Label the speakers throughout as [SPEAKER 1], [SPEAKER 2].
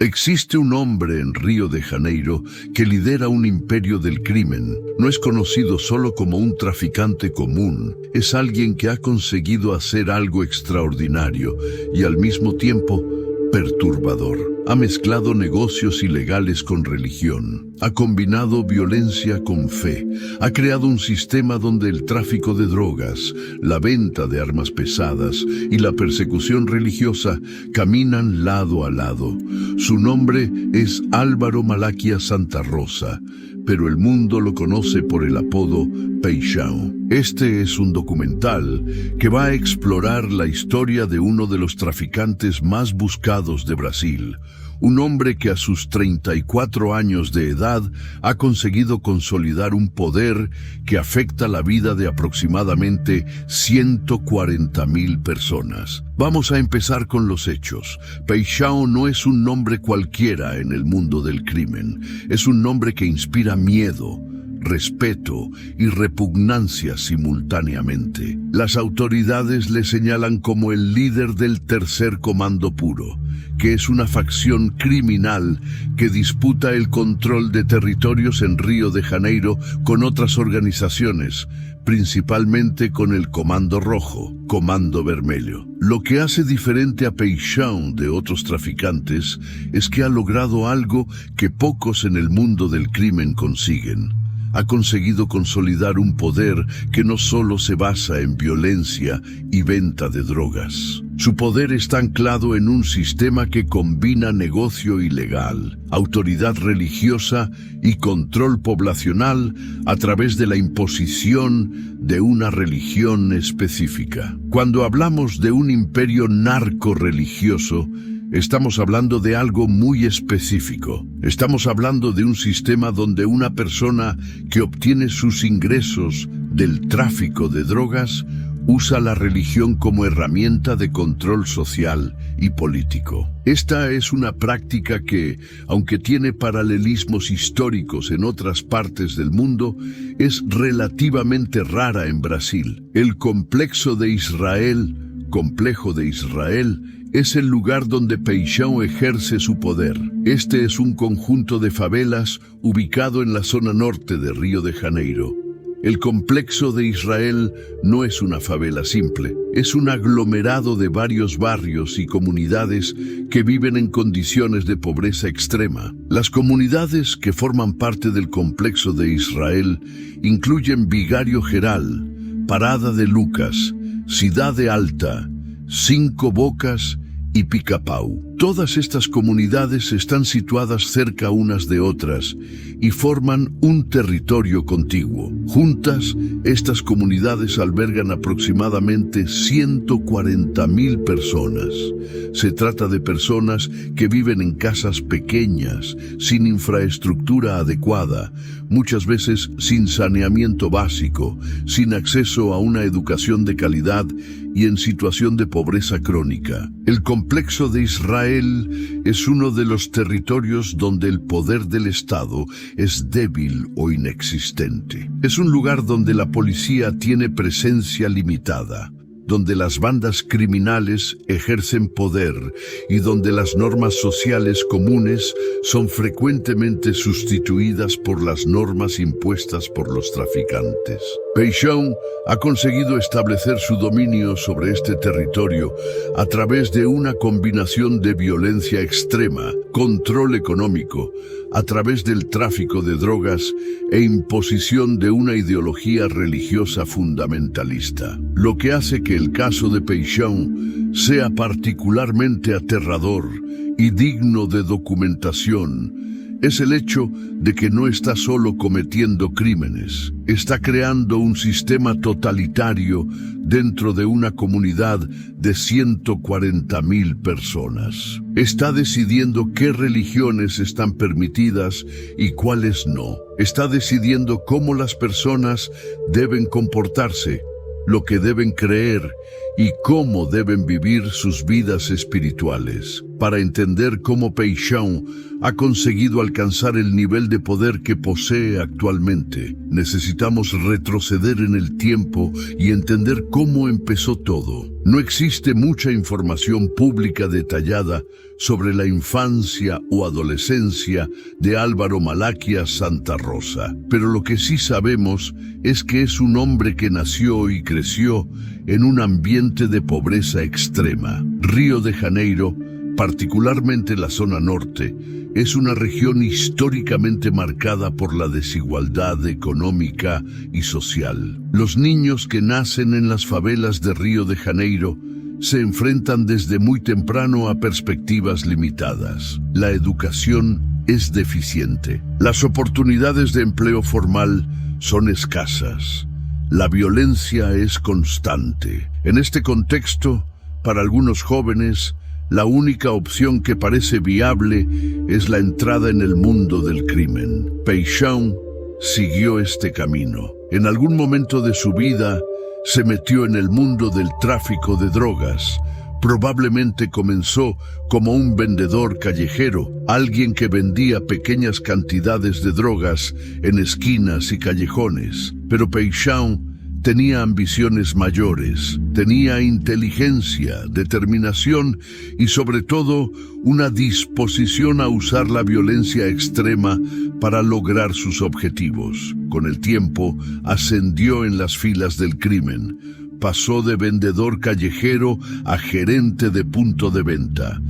[SPEAKER 1] Existe un hombre en Río de Janeiro que lidera un imperio del crimen. No es conocido solo como un traficante común, es alguien que ha conseguido hacer algo extraordinario y al mismo tiempo perturbador. Ha mezclado negocios ilegales con religión, ha combinado violencia con fe, ha creado un sistema donde el tráfico de drogas, la venta de armas pesadas y la persecución religiosa caminan lado a lado. Su nombre es Álvaro Malaquia Santa Rosa, pero el mundo lo conoce por el apodo Peixão. Este es un documental que va a explorar la historia de uno de los traficantes más buscados de Brasil, un hombre que a sus 34 años de edad ha conseguido consolidar un poder que afecta la vida de aproximadamente 140.000 personas. Vamos a empezar con los hechos. Peixão no es un nombre cualquiera en el mundo del crimen. Es un nombre que inspira miedo, respeto y repugnancia simultáneamente. Las autoridades le señalan como el líder del Tercer Comando Puro, que es una facción criminal que disputa el control de territorios en Río de Janeiro con otras organizaciones, principalmente con el Comando Rojo, Comando Vermelho. Lo que hace diferente a Peixão de otros traficantes es que ha logrado algo que pocos en el mundo del crimen consiguen. Ha conseguido consolidar un poder que no solo se basa en violencia y venta de drogas. Su poder está anclado en un sistema que combina negocio ilegal, autoridad religiosa y control poblacional a través de la imposición de una religión específica. Cuando hablamos de un imperio narco-religioso, estamos hablando de algo muy específico. Estamos hablando de un sistema donde una persona que obtiene sus ingresos del tráfico de drogas usa la religión como herramienta de control social y político. Esta es una práctica que, aunque tiene paralelismos históricos en otras partes del mundo, es relativamente rara en Brasil. El complejo de Israel, es el lugar donde Peixão ejerce su poder. Este es un conjunto de favelas ubicado en la zona norte de Río de Janeiro. El complejo de Israel no es una favela simple, es un aglomerado de varios barrios y comunidades que viven en condiciones de pobreza extrema. Las comunidades que forman parte del complejo de Israel incluyen Vigário Geral, Parada de Lucas, Cidade Alta, Cinco Bocas y Pica-Pau. Todas estas comunidades están situadas cerca unas de otras y forman un territorio contiguo. Juntas, estas comunidades albergan aproximadamente 140.000 personas. Se trata de personas que viven en casas pequeñas, sin infraestructura adecuada, muchas veces sin saneamiento básico, sin acceso a una educación de calidad y en situación de pobreza crónica. El complejo de Israel es uno de los territorios donde el poder del Estado es débil o inexistente. Es un lugar donde la policía tiene presencia limitada, donde las bandas criminales ejercen poder y donde las normas sociales comunes son frecuentemente sustituidas por las normas impuestas por los traficantes. Peixão ha conseguido establecer su dominio sobre este territorio a través de una combinación de violencia extrema, control económico, a través del tráfico de drogas e imposición de una ideología religiosa fundamentalista. Lo que hace que el caso de Peixão sea particularmente aterrador y digno de documentación es el hecho de que no está solo cometiendo crímenes, está creando un sistema totalitario dentro de una comunidad de 140.000 personas. Está decidiendo qué religiones están permitidas y cuáles no. Está decidiendo cómo las personas deben comportarse, lo que deben creer y cómo deben vivir sus vidas espirituales. Para entender cómo Peixão ha conseguido alcanzar el nivel de poder que posee actualmente, necesitamos retroceder en el tiempo y entender cómo empezó todo. No existe mucha información pública detallada sobre la infancia o adolescencia de Álvaro Malaquia Santa Rosa. Pero lo que sí sabemos es que es un hombre que nació y creció en un ambiente de pobreza extrema. Río de Janeiro, particularmente la zona norte, es una región históricamente marcada por la desigualdad económica y social. Los niños que nacen en las favelas de Río de Janeiro se enfrentan desde muy temprano a perspectivas limitadas. La educación es deficiente. Las oportunidades de empleo formal son escasas. La violencia es constante. En este contexto, para algunos jóvenes, la única opción que parece viable es la entrada en el mundo del crimen. Paixão siguió este camino. En algún momento de su vida se metió en el mundo del tráfico de drogas. Probablemente comenzó como un vendedor callejero, alguien que vendía pequeñas cantidades de drogas en esquinas y callejones. Pero Paixão tenía ambiciones mayores, tenía inteligencia, determinación y sobre todo una disposición a usar la violencia extrema para lograr sus objetivos. Con el tiempo ascendió en las filas del crimen, pasó de vendedor callejero a gerente de punto de venta,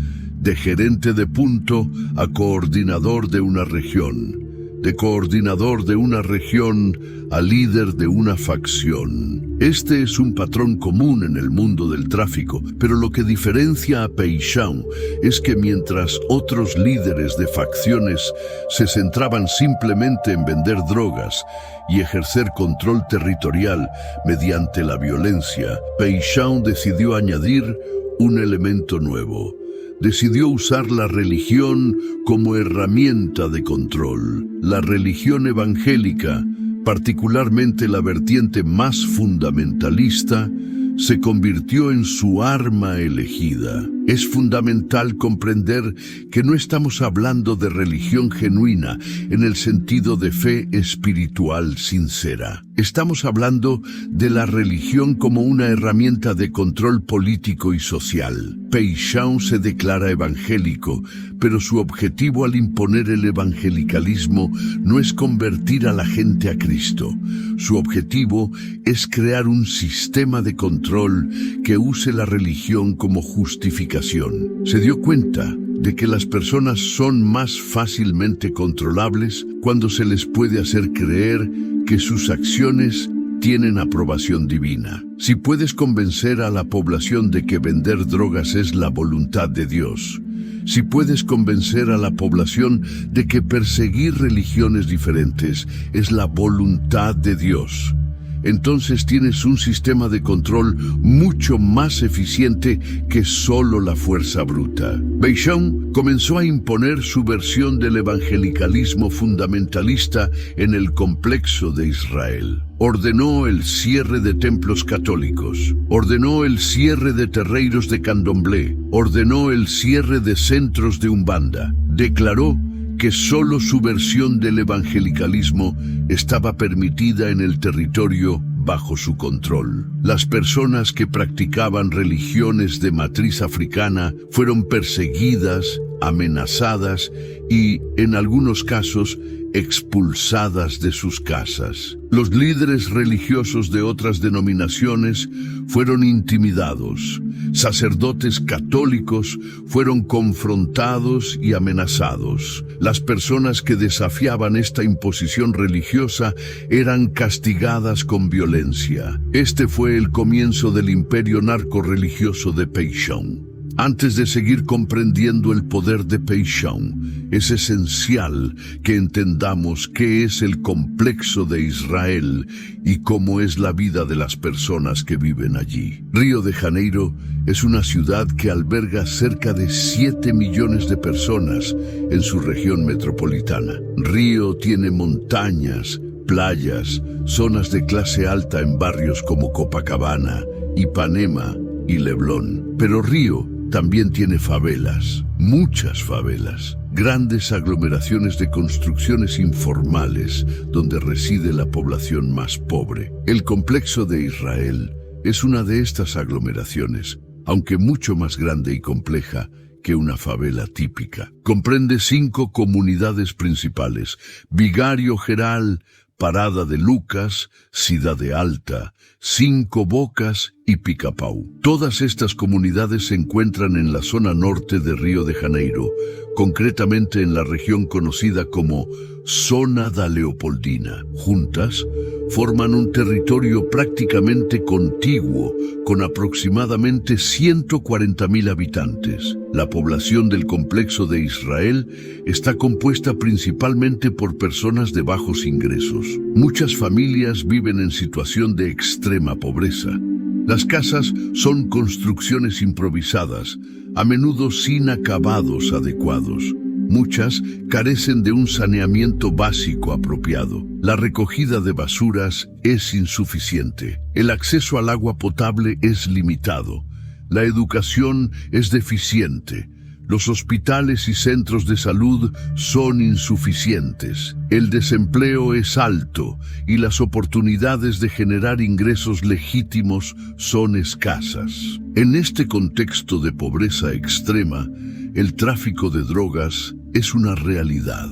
[SPEAKER 1] de gerente de punto a coordinador de una región, de coordinador de una región a líder de una facción. Este es un patrón común en el mundo del tráfico, pero lo que diferencia a Paixão es que mientras otros líderes de facciones se centraban simplemente en vender drogas y ejercer control territorial mediante la violencia, Paixão decidió añadir un elemento nuevo. Decidió usar la religión como herramienta de control. La religión evangélica, particularmente la vertiente más fundamentalista, se convirtió en su arma elegida. Es fundamental comprender que no estamos hablando de religión genuina en el sentido de fe espiritual sincera. Estamos hablando de la religión como una herramienta de control político y social. Paixão se declara evangélico, pero su objetivo al imponer el evangelicalismo no es convertir a la gente a Cristo. Su objetivo es crear un sistema de control que use la religión como justificación. Se dio cuenta de que las personas son más fácilmente controlables cuando se les puede hacer creer que sus acciones tienen aprobación divina. Si puedes convencer a la población de que vender drogas es la voluntad de Dios, si puedes convencer a la población de que perseguir religiones diferentes es la voluntad de Dios, entonces tienes un sistema de control mucho más eficiente que solo la fuerza bruta. Paixão comenzó a imponer su versión del evangelicalismo fundamentalista en el complejo de Israel. Ordenó el cierre de templos católicos, ordenó el cierre de terreiros de candomblé, ordenó el cierre de centros de umbanda, declaró que solo su versión del evangelicalismo estaba permitida en el territorio bajo su control. Las personas que practicaban religiones de matriz africana fueron perseguidas, amenazadas y, en algunos casos, expulsadas de sus casas. Los líderes religiosos de otras denominaciones fueron intimidados. Sacerdotes católicos fueron confrontados y amenazados. Las personas que desafiaban esta imposición religiosa eran castigadas con violencia. Este fue el comienzo del imperio narcorreligioso de Paixão. Antes de seguir comprendiendo el poder de Paixão, es esencial que entendamos qué es el complejo de Israel y cómo es la vida de las personas que viven allí. Río de Janeiro es una ciudad que alberga cerca de 7 millones de personas en su región metropolitana. Río tiene montañas, playas, zonas de clase alta en barrios como Copacabana, Ipanema y Leblon. Pero Río también tiene favelas, muchas favelas, grandes aglomeraciones de construcciones informales donde reside la población más pobre. El complejo de Israel es una de estas aglomeraciones, aunque mucho más grande y compleja que una favela típica. Comprende 5 comunidades principales: Vigario Geral, Parada de Lucas, Cidade Alta, 5 Bocas y Pica-Pau. Todas estas comunidades se encuentran en la zona norte de Río de Janeiro, concretamente en la región conocida como Zona da Leopoldina. Juntas, forman un territorio prácticamente contiguo, con aproximadamente 140.000 habitantes. La población del complejo de Israel está compuesta principalmente por personas de bajos ingresos. Muchas familias viven en situación de extrema pobreza. Las casas son construcciones improvisadas, a menudo sin acabados adecuados. Muchas carecen de un saneamiento básico apropiado. La recogida de basuras es insuficiente. El acceso al agua potable es limitado. La educación es deficiente. Los hospitales y centros de salud son insuficientes. El desempleo es alto y las oportunidades de generar ingresos legítimos son escasas. En este contexto de pobreza extrema, el tráfico de drogas es una realidad.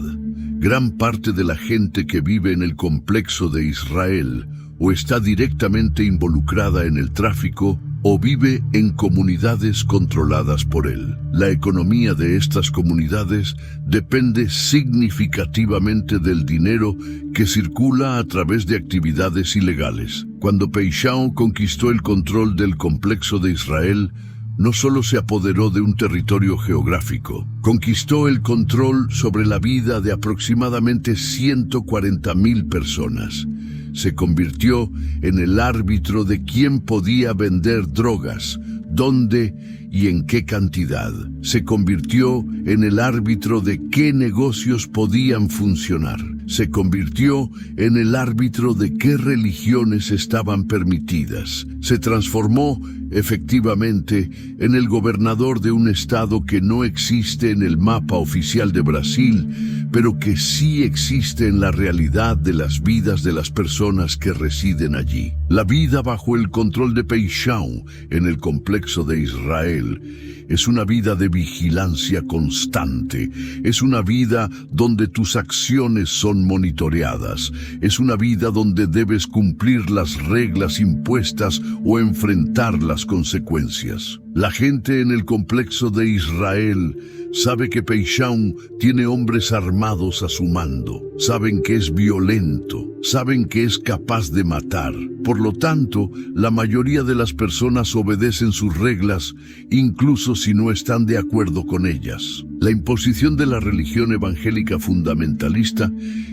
[SPEAKER 1] Gran parte de la gente que vive en el complejo de Israel o está directamente involucrada en el tráfico o vive en comunidades controladas por él. La economía de estas comunidades depende significativamente del dinero que circula a través de actividades ilegales. Cuando Peixão conquistó el control del complejo de Israel, no solo se apoderó de un territorio geográfico, conquistó el control sobre la vida de aproximadamente 140.000 personas. Se convirtió en el árbitro de quién podía vender drogas, dónde y en qué cantidad. Se convirtió en el árbitro de qué negocios podían funcionar. Se convirtió en el árbitro de qué religiones estaban permitidas. Se transformó, efectivamente, en el gobernador de un estado que no existe en el mapa oficial de Brasil, pero que sí existe en la realidad de las vidas de las personas que residen allí. La vida bajo el control de Peixão en el complejo de Israel es una vida de vigilancia constante, es una vida donde tus acciones son monitoreadas, es una vida donde debes cumplir las reglas impuestas o enfrentar las consecuencias. La gente en el complejo de Israel sabe que Peixão tiene hombres armados a su mando, saben que es violento, saben que es capaz de matar. Por lo tanto, la mayoría de las personas obedecen sus reglas, incluso si no están de acuerdo con ellas. La imposición de la religión evangélica fundamentalista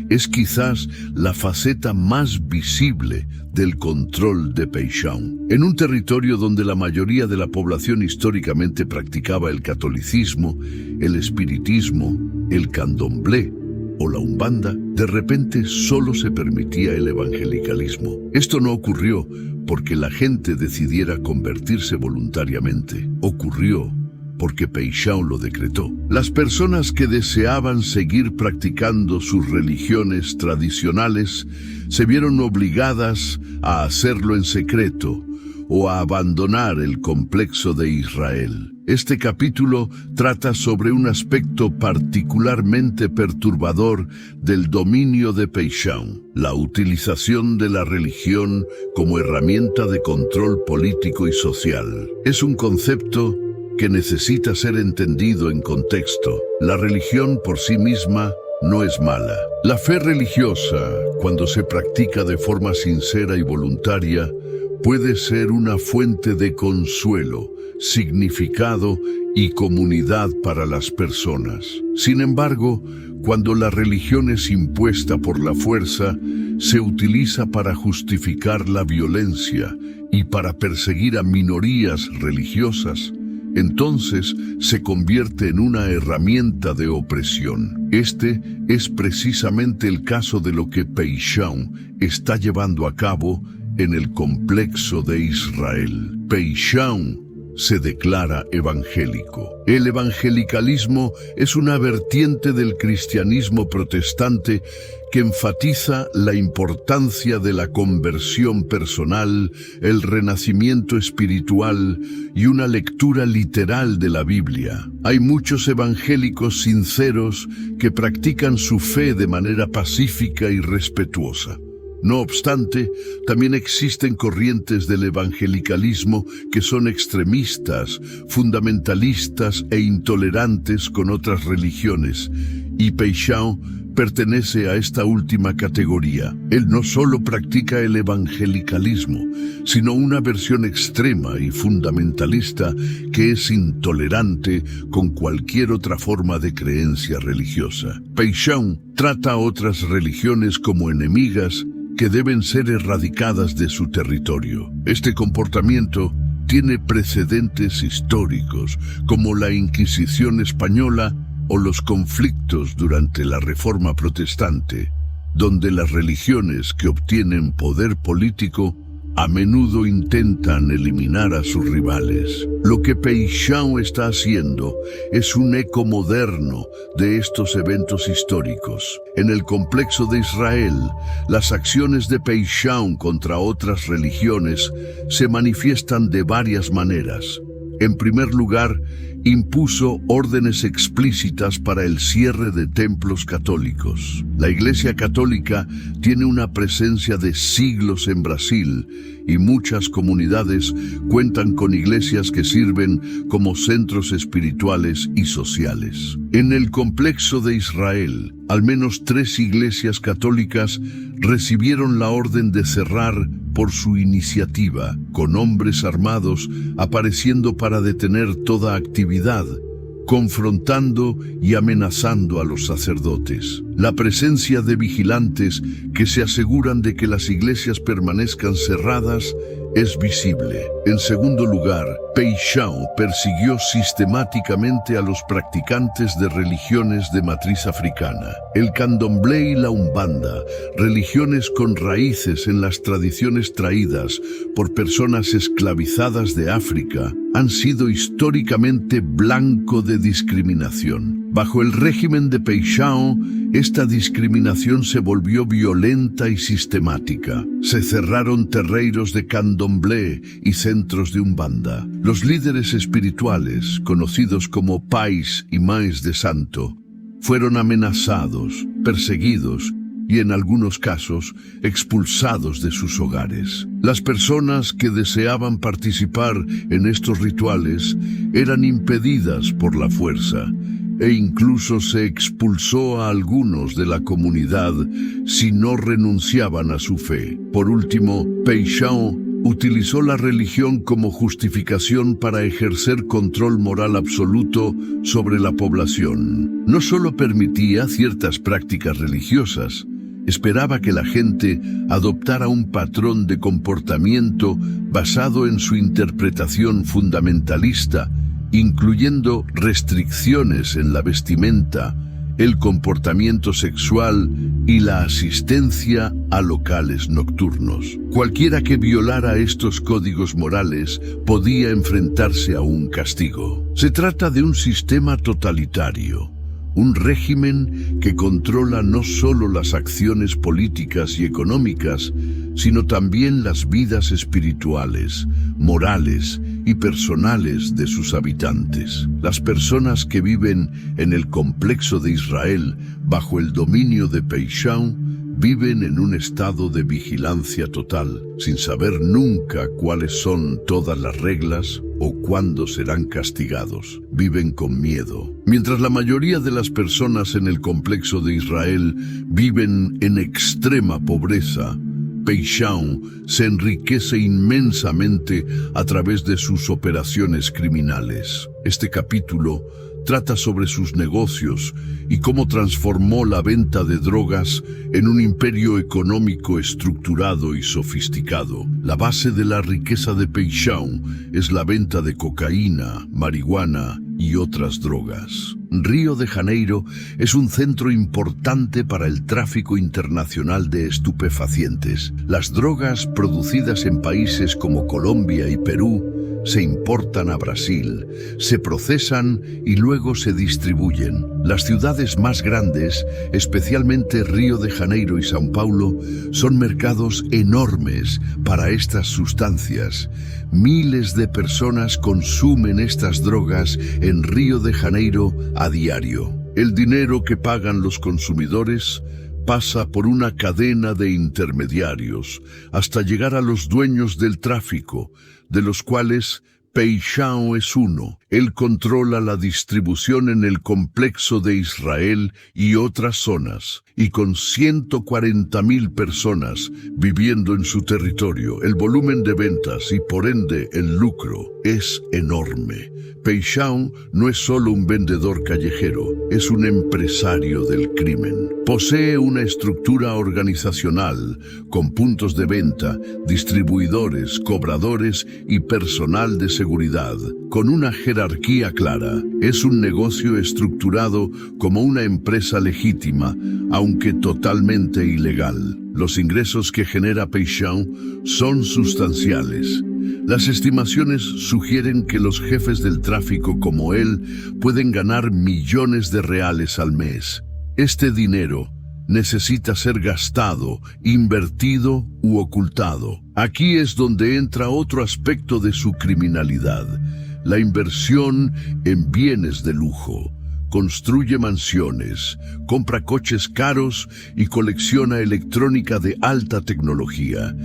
[SPEAKER 1] es quizás la faceta más visible del control de Peixão. En un territorio donde la mayoría de la población históricamente practicaba el catolicismo, el espiritismo, el candomblé o la umbanda, de repente solo se permitía el evangelicalismo. Esto no ocurrió porque la gente decidiera convertirse voluntariamente. Ocurrió porque Peixão lo decretó. Las personas que deseaban seguir practicando sus religiones tradicionales se vieron obligadas a hacerlo en secreto o a abandonar el complejo de Israel. Este capítulo trata sobre un aspecto particularmente perturbador del dominio de Peixão: la utilización de la religión como herramienta de control político y social. Es un concepto que necesita ser entendido en contexto. La religión por sí misma no es mala. La fe religiosa, cuando se practica de forma sincera y voluntaria, puede ser una fuente de consuelo, significado y comunidad para las personas. Sin embargo, cuando la religión es impuesta por la fuerza, se utiliza para justificar la violencia y para perseguir a minorías religiosas, entonces se convierte en una herramienta de opresión. Este es precisamente el caso de lo que Peixão está llevando a cabo en el complejo de Israel. Peixão se declara evangélico. El evangelicalismo es una vertiente del cristianismo protestante que enfatiza la importancia de la conversión personal, el renacimiento espiritual y una lectura literal de la Biblia. Hay muchos evangélicos sinceros que practican su fe de manera pacífica y respetuosa. No obstante, también existen corrientes del evangelicalismo que son extremistas, fundamentalistas e intolerantes con otras religiones, y Peixão pertenece a esta última categoría. Él no solo practica el evangelicalismo, sino una versión extrema y fundamentalista que es intolerante con cualquier otra forma de creencia religiosa. Peixão trata a otras religiones como enemigas que deben ser erradicadas de su territorio. Este comportamiento tiene precedentes históricos, como la Inquisición española o los conflictos durante la Reforma protestante, donde las religiones que obtienen poder político a menudo intentan eliminar a sus rivales. Lo que Peixão está haciendo es un eco moderno de estos eventos históricos. En el complejo de Israel, las acciones de Peixão contra otras religiones se manifiestan de varias maneras. En primer lugar, impuso órdenes explícitas para el cierre de templos católicos. La Iglesia Católica tiene una presencia de siglos en Brasil y muchas comunidades cuentan con iglesias que sirven como centros espirituales y sociales. En el complejo de Israel, al menos 3 iglesias católicas recibieron la orden de cerrar por su iniciativa, con hombres armados apareciendo para detener toda actividad, confrontando y amenazando a los sacerdotes. La presencia de vigilantes que se aseguran de que las iglesias permanezcan cerradas es visible. En segundo lugar, Peixão persiguió sistemáticamente a los practicantes de religiones de matriz africana. El candomblé y la umbanda, religiones con raíces en las tradiciones traídas por personas esclavizadas de África, han sido históricamente blanco de discriminación. Bajo el régimen de Peixão, esta discriminación se volvió violenta y sistemática. Se cerraron terreiros de candomblé y centros de umbanda. Los líderes espirituales, conocidos como pais y mães de santo, fueron amenazados, perseguidos y en algunos casos expulsados de sus hogares. Las personas que deseaban participar en estos rituales eran impedidas por la fuerza e incluso se expulsó a algunos de la comunidad si no renunciaban a su fe. Por último, Peixão utilizó la religión como justificación para ejercer control moral absoluto sobre la población. No solo permitía ciertas prácticas religiosas, esperaba que la gente adoptara un patrón de comportamiento basado en su interpretación fundamentalista, incluyendo restricciones en la vestimenta, el comportamiento sexual y la asistencia a locales nocturnos. Cualquiera que violara estos códigos morales podía enfrentarse a un castigo. Se trata de un sistema totalitario, un régimen que controla no solo las acciones políticas y económicas, sino también las vidas espirituales, morales y personales de sus habitantes. Las personas que viven en el complejo de Israel bajo el dominio de Peixão viven en un estado de vigilancia total, sin saber nunca cuáles son todas las reglas o cuándo serán castigados. Viven con miedo. Mientras la mayoría de las personas en el complejo de Israel viven en extrema pobreza, Peixão se enriquece inmensamente a través de sus operaciones criminales. Este capítulo trata sobre sus negocios y cómo transformó la venta de drogas en un imperio económico estructurado y sofisticado. La base de la riqueza de Peixão es la venta de cocaína, marihuana y otras drogas. Río de Janeiro es un centro importante para el tráfico internacional de estupefacientes. Las drogas producidas en países como Colombia y Perú se importan a Brasil, se procesan y luego se distribuyen. Las ciudades más grandes, especialmente Río de Janeiro y São Paulo, son mercados enormes para estas sustancias. Miles de personas consumen estas drogas en Río de Janeiro a diario. El dinero que pagan los consumidores pasa por una cadena de intermediarios hasta llegar a los dueños del tráfico, de los cuales Peixão es uno. Él controla la distribución en el complexo de Israel y otras zonas, y con 140.000 personas viviendo en su territorio, el volumen de ventas y por ende el lucro es enorme. Peixão no es solo un vendedor callejero, es un empresario del crimen. Posee una estructura organizacional con puntos de venta, distribuidores, cobradores y personal de seguridad, con una jerarquía clara. Es un negocio estructurado como una empresa legítima, aunque totalmente ilegal. Los ingresos que genera Peixão son sustanciales. Las estimaciones sugieren que los jefes del tráfico como él pueden ganar millones de reales al mes. Este dinero necesita ser gastado, invertido u ocultado. Aquí es donde entra otro aspecto de su criminalidad: la inversión en bienes de lujo. Construye mansiones, compra coches caros y colecciona electrónica de alta tecnología.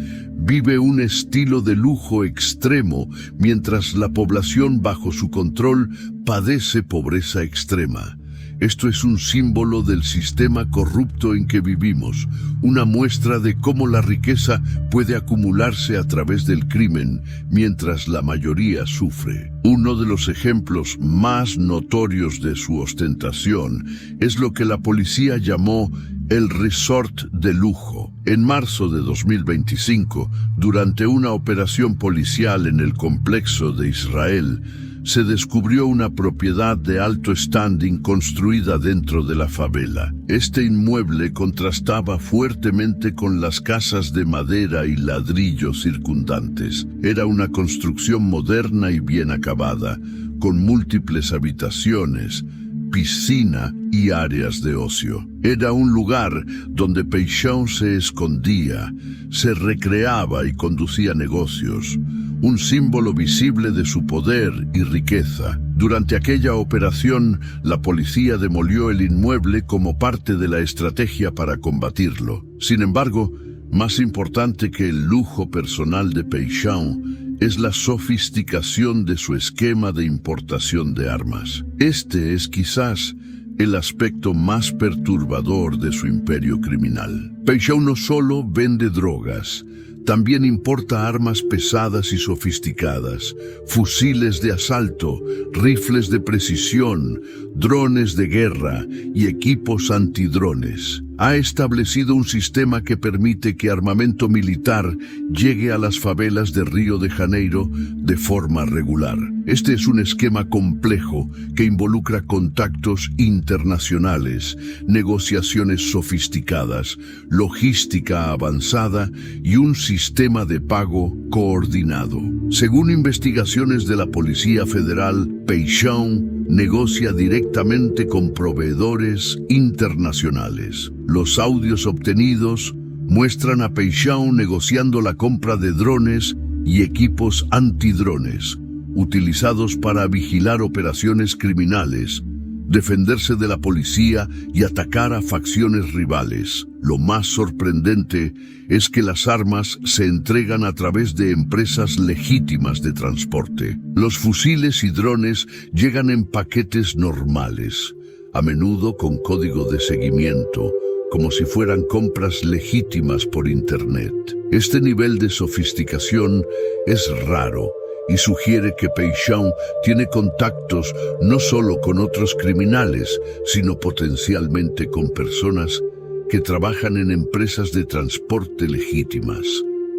[SPEAKER 1] Vive un estilo de lujo extremo mientras la población bajo su control padece pobreza extrema. Esto es un símbolo del sistema corrupto en que vivimos, una muestra de cómo la riqueza puede acumularse a través del crimen, mientras la mayoría sufre. Uno de los ejemplos más notorios de su ostentación es lo que la policía llamó el resort de lujo. En marzo de 2025, durante una operación policial en el complejo de Israel, se descubrió una propiedad de alto standing construida dentro de la favela. Este inmueble contrastaba fuertemente con las casas de madera y ladrillo circundantes. Era una construcción moderna y bien acabada, con múltiples habitaciones, piscina y áreas de ocio. Era un lugar donde Peixão se escondía, se recreaba y conducía negocios, un símbolo visible de su poder y riqueza. Durante aquella operación, la policía demolió el inmueble como parte de la estrategia para combatirlo. Sin embargo, más importante que el lujo personal de Peixão es la sofisticación de su esquema de importación de armas. Este es quizás el aspecto más perturbador de su imperio criminal. Peixão no solo vende drogas, también importa armas pesadas y sofisticadas, fusiles de asalto, rifles de precisión, drones de guerra y equipos antidrones. Ha establecido un sistema que permite que armamento militar llegue a las favelas de Río de Janeiro de forma regular. Este es un esquema complejo que involucra contactos internacionales, negociaciones sofisticadas, logística avanzada y un sistema de pago coordinado. Según investigaciones de la Policía Federal, Peixão negocia directamente con proveedores internacionales. Los audios obtenidos muestran a Peixão negociando la compra de drones y equipos antidrones, utilizados para vigilar operaciones criminales, defenderse de la policía y atacar a facciones rivales. Lo más sorprendente es que las armas se entregan a través de empresas legítimas de transporte. Los fusiles y drones llegan en paquetes normales, a menudo con código de seguimiento, como si fueran compras legítimas por Internet. Este nivel de sofisticación es raro y sugiere que Peixão tiene contactos no solo con otros criminales, sino potencialmente con personas que trabajan en empresas de transporte legítimas,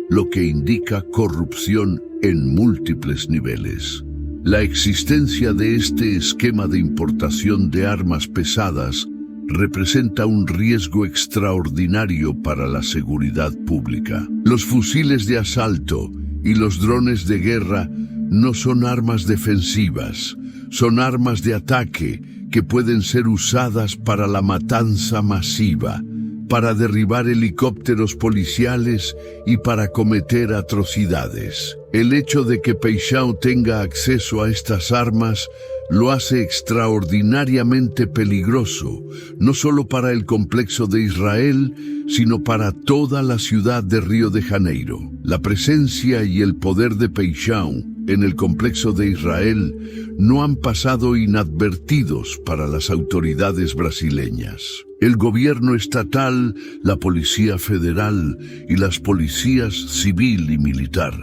[SPEAKER 1] lo que indica corrupción en múltiples niveles. La existencia de este esquema de importación de armas pesadas representa un riesgo extraordinario para la seguridad pública. Los fusiles de asalto y los drones de guerra no son armas defensivas, son armas de ataque que pueden ser usadas para la matanza masiva, para derribar helicópteros policiales y para cometer atrocidades. El hecho de que Peixão tenga acceso a estas armas lo hace extraordinariamente peligroso, no solo para el complejo de Israel, sino para toda la ciudad de Río de Janeiro. La presencia y el poder de Peixão en el complejo de Israel no han pasado inadvertidos para las autoridades brasileñas. El gobierno estatal, la Policía Federal y las policías civil y militar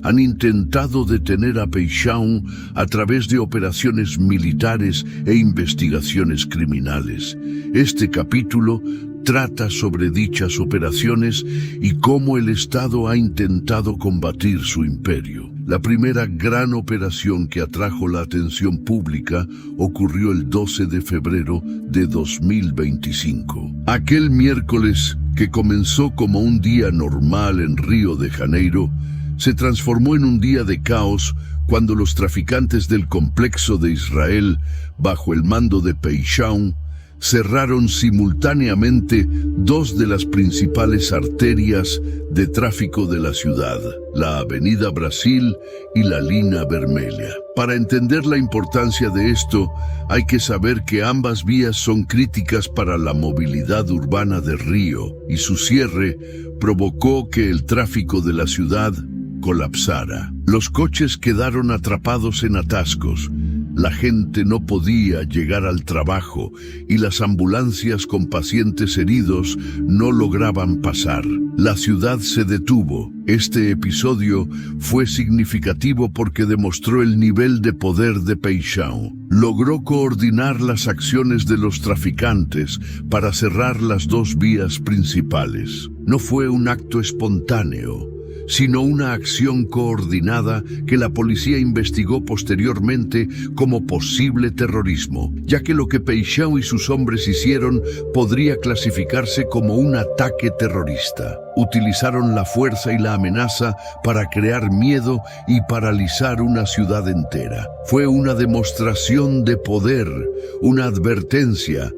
[SPEAKER 1] han intentado detener a Peixão a través de operaciones militares e investigaciones criminales. Este capítulo trata sobre dichas operaciones y cómo el Estado ha intentado combatir su imperio. La primera gran operación que atrajo la atención pública ocurrió el 12 de febrero de 2025. Aquel miércoles, que comenzó como un día normal en Río de Janeiro, se transformó en un día de caos cuando los traficantes del complejo de Israel, bajo el mando de Peixão, cerraron simultáneamente dos de las principales arterias de tráfico de la ciudad, la Avenida Brasil y la Línea Vermelha. Para entender la importancia de esto, hay que saber que ambas vías son críticas para la movilidad urbana de Río, y su cierre provocó que el tráfico de la ciudad colapsara. Los coches quedaron atrapados en atascos, la gente no podía llegar al trabajo y las ambulancias con pacientes heridos no lograban pasar. La ciudad se detuvo. Este episodio fue significativo porque demostró el nivel de poder de Peixão. Logró coordinar las acciones de los traficantes para cerrar las dos vías principales. No fue un acto espontáneo, sino una acción coordinada que la policía investigó posteriormente como posible terrorismo, ya que lo que Peixão y sus hombres hicieron podría clasificarse como un ataque terrorista. Utilizaron la fuerza y la amenaza para crear miedo y paralizar una ciudad entera. Fue una demostración de poder, una advertencia.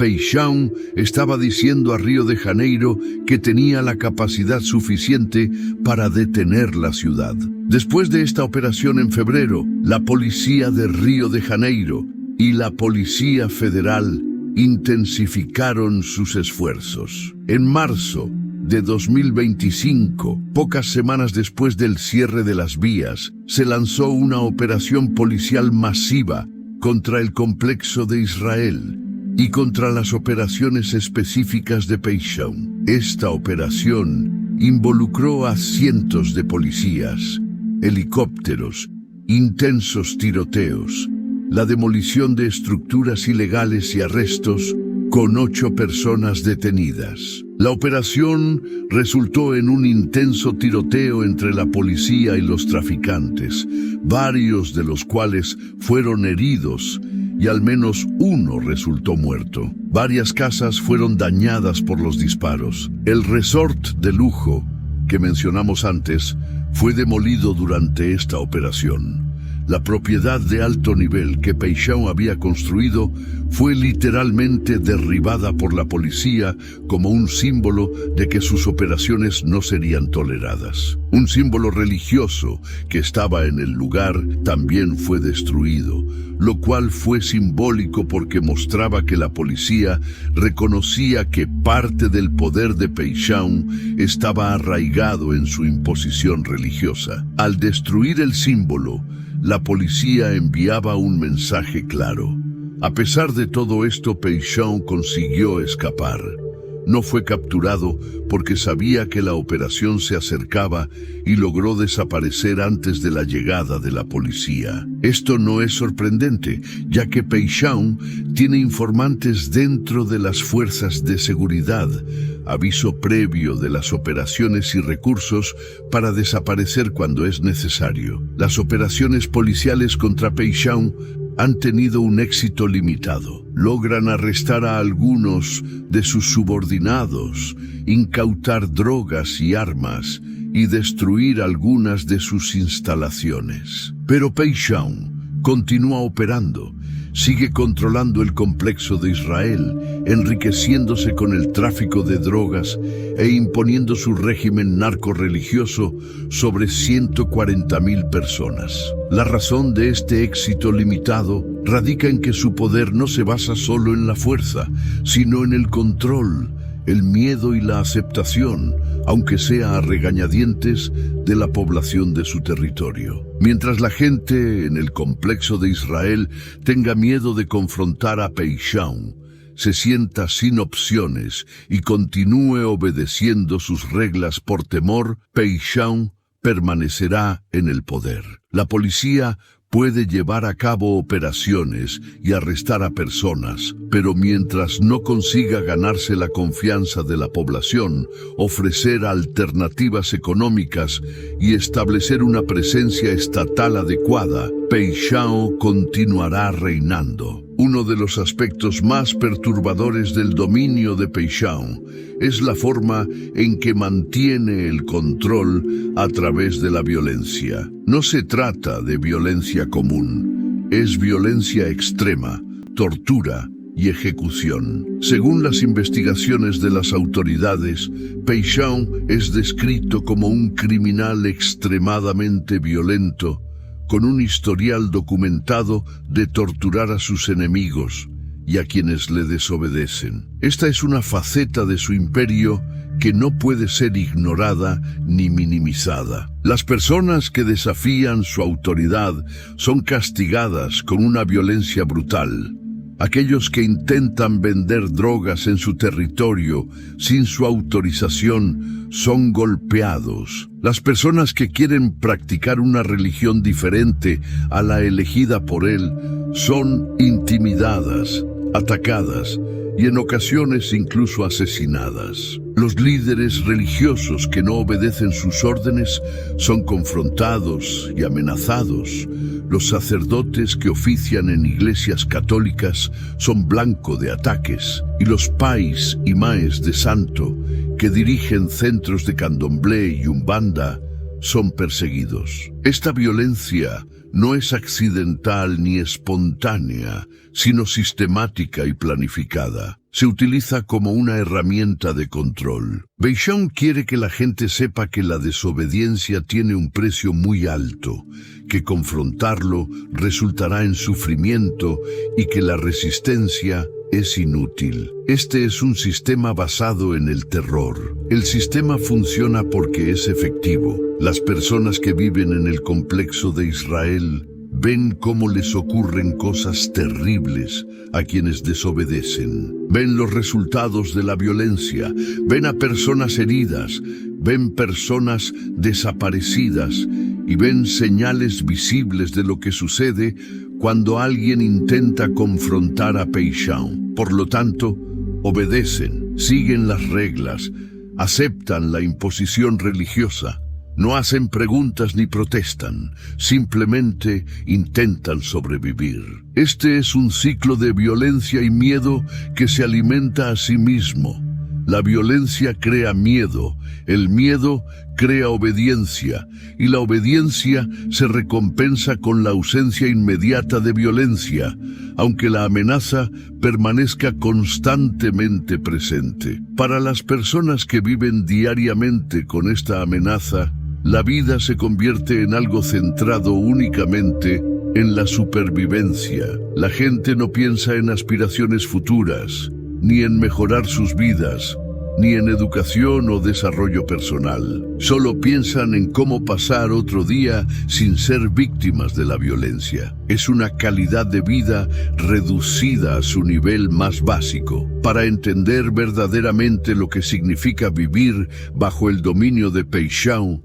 [SPEAKER 1] Peixão estaba diciendo a Río de Janeiro que tenía la capacidad suficiente para detener la ciudad. Después de esta operación en febrero, la policía de Río de Janeiro y la Policía Federal intensificaron sus esfuerzos. En marzo de 2025, pocas semanas después del cierre de las vías, se lanzó una operación policial masiva contra el complejo de Israel y contra las operaciones específicas de Peixão. Esta operación involucró a cientos de policías, helicópteros, intensos tiroteos, la demolición de estructuras ilegales y arrestos, con 8 personas detenidas. La operación resultó en un intenso tiroteo entre la policía y los traficantes, varios de los cuales fueron heridos y al menos uno resultó muerto. Varias casas fueron dañadas por los disparos. El resort de lujo que mencionamos antes fue demolido durante esta operación. La propiedad de alto nivel que Peixão había construido fue literalmente derribada por la policía como un símbolo de que sus operaciones no serían toleradas. Un símbolo religioso que estaba en el lugar también fue destruido, lo cual fue simbólico porque mostraba que la policía reconocía que parte del poder de Peixão estaba arraigado en su imposición religiosa. Al destruir el símbolo, la policía enviaba un mensaje claro. A pesar de todo esto, Peixão consiguió escapar. No fue capturado porque sabía que la operación se acercaba y logró desaparecer antes de la llegada de la policía. Esto no es sorprendente, ya que Peixão tiene informantes dentro de las fuerzas de seguridad, aviso previo de las operaciones y recursos para desaparecer cuando es necesario. Las operaciones policiales contra Peixão han tenido un éxito limitado. Logran arrestar a algunos de sus subordinados, incautar drogas y armas y destruir algunas de sus instalaciones. Pero Peishon continúa operando, sigue controlando el complejo de Israel, enriqueciéndose con el tráfico de drogas e imponiendo su régimen narcorreligioso sobre 140.000 personas. La razón de este éxito limitado radica en que su poder no se basa solo en la fuerza, sino en el control, el miedo y la aceptación, aunque sea a regañadientes, de la población de su territorio. Mientras la gente en el complejo de Israel tenga miedo de confrontar a Peishon, se sienta sin opciones y continúe obedeciendo sus reglas por temor, Peishon permanecerá en el poder. La policía puede llevar a cabo operaciones y arrestar a personas, pero mientras no consiga ganarse la confianza de la población, ofrecer alternativas económicas y establecer una presencia estatal adecuada, Peishon continuará reinando. Uno de los aspectos más perturbadores del dominio de Peishon es la forma en que mantiene el control a través de la violencia. No se trata de violencia común, es violencia extrema, tortura y ejecución. Según las investigaciones de las autoridades, Peishon es descrito como un criminal extremadamente violento, con un historial documentado de torturar a sus enemigos y a quienes le desobedecen. Esta es una faceta de su imperio que no puede ser ignorada ni minimizada. Las personas que desafían su autoridad son castigadas con una violencia brutal. Aquellos que intentan vender drogas en su territorio sin su autorización son golpeados. Las personas que quieren practicar una religión diferente a la elegida por él son intimidadas, atacadas y en ocasiones incluso asesinadas. Los líderes religiosos que no obedecen sus órdenes son confrontados y amenazados. Los sacerdotes que ofician en iglesias católicas son blanco de ataques, y los pais y maes de santo que dirigen centros de candomblé y umbanda son perseguidos. Esta violencia no es accidental ni espontánea, sino sistemática y planificada. Se utiliza como una herramienta de control. Peishon quiere que la gente sepa que la desobediencia tiene un precio muy alto, que confrontarlo resultará en sufrimiento y que la resistencia es inútil. Este es un sistema basado en el terror. El sistema funciona porque es efectivo. Las personas que viven en el complejo de Israel ven cómo les ocurren cosas terribles a quienes desobedecen. Ven los resultados de la violencia, ven a personas heridas, ven personas desaparecidas y ven señales visibles de lo que sucede cuando alguien intenta confrontar a Peishon. Por lo tanto, obedecen, siguen las reglas, aceptan la imposición religiosa. No hacen preguntas ni protestan, simplemente intentan sobrevivir. Este es un ciclo de violencia y miedo que se alimenta a sí mismo. La violencia crea miedo, el miedo crea obediencia, y la obediencia se recompensa con la ausencia inmediata de violencia, aunque la amenaza permanezca constantemente presente. Para las personas que viven diariamente con esta amenaza, la vida se convierte en algo centrado únicamente en la supervivencia. La gente no piensa en aspiraciones futuras, ni en mejorar sus vidas, ni en educación o desarrollo personal. Solo piensan en cómo pasar otro día sin ser víctimas de la violencia. Es una calidad de vida reducida a su nivel más básico. Para entender verdaderamente lo que significa vivir bajo el dominio de Peishon,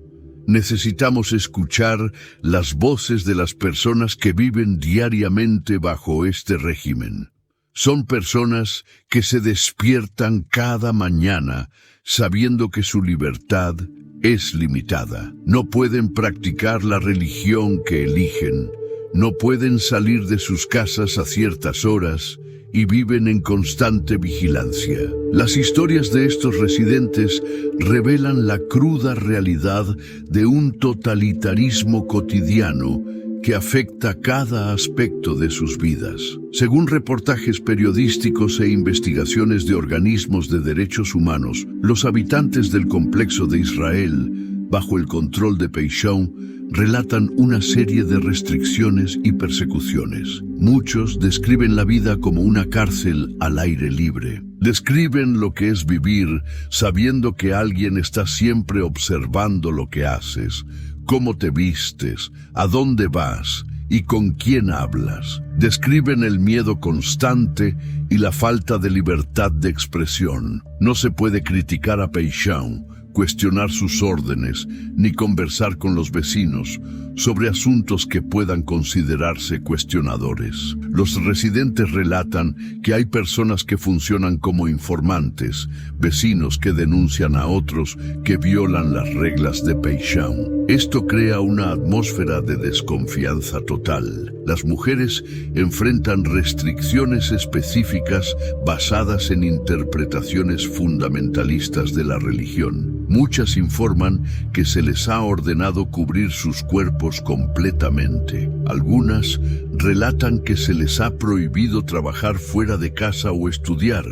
[SPEAKER 1] necesitamos escuchar las voces de las personas que viven diariamente bajo este régimen. Son personas que se despiertan cada mañana sabiendo que su libertad es limitada. No pueden practicar la religión que eligen, no pueden salir de sus casas a ciertas horas y viven en constante vigilancia. Las historias de estos residentes revelan la cruda realidad de un totalitarismo cotidiano que afecta cada aspecto de sus vidas. Según reportajes periodísticos e investigaciones de organismos de derechos humanos, los habitantes del complejo de Israel, bajo el control de Peishon, relatan una serie de restricciones y persecuciones. Muchos describen la vida como una cárcel al aire libre. Describen lo que es vivir sabiendo que alguien está siempre observando lo que haces, cómo te vistes, a dónde vas y con quién hablas. Describen el miedo constante y la falta de libertad de expresión. No se puede criticar a Peishon, cuestionar sus órdenes, ni conversar con los vecinos sobre asuntos que puedan considerarse cuestionadores. Los residentes relatan que hay personas que funcionan como informantes, vecinos que denuncian a otros que violan las reglas de Peishon. Esto crea una atmósfera de desconfianza total. Las mujeres enfrentan restricciones específicas basadas en interpretaciones fundamentalistas de la religión. Muchas informan que se les ha ordenado cubrir sus cuerpos completamente. Algunas relatan que se les ha prohibido trabajar fuera de casa o estudiar,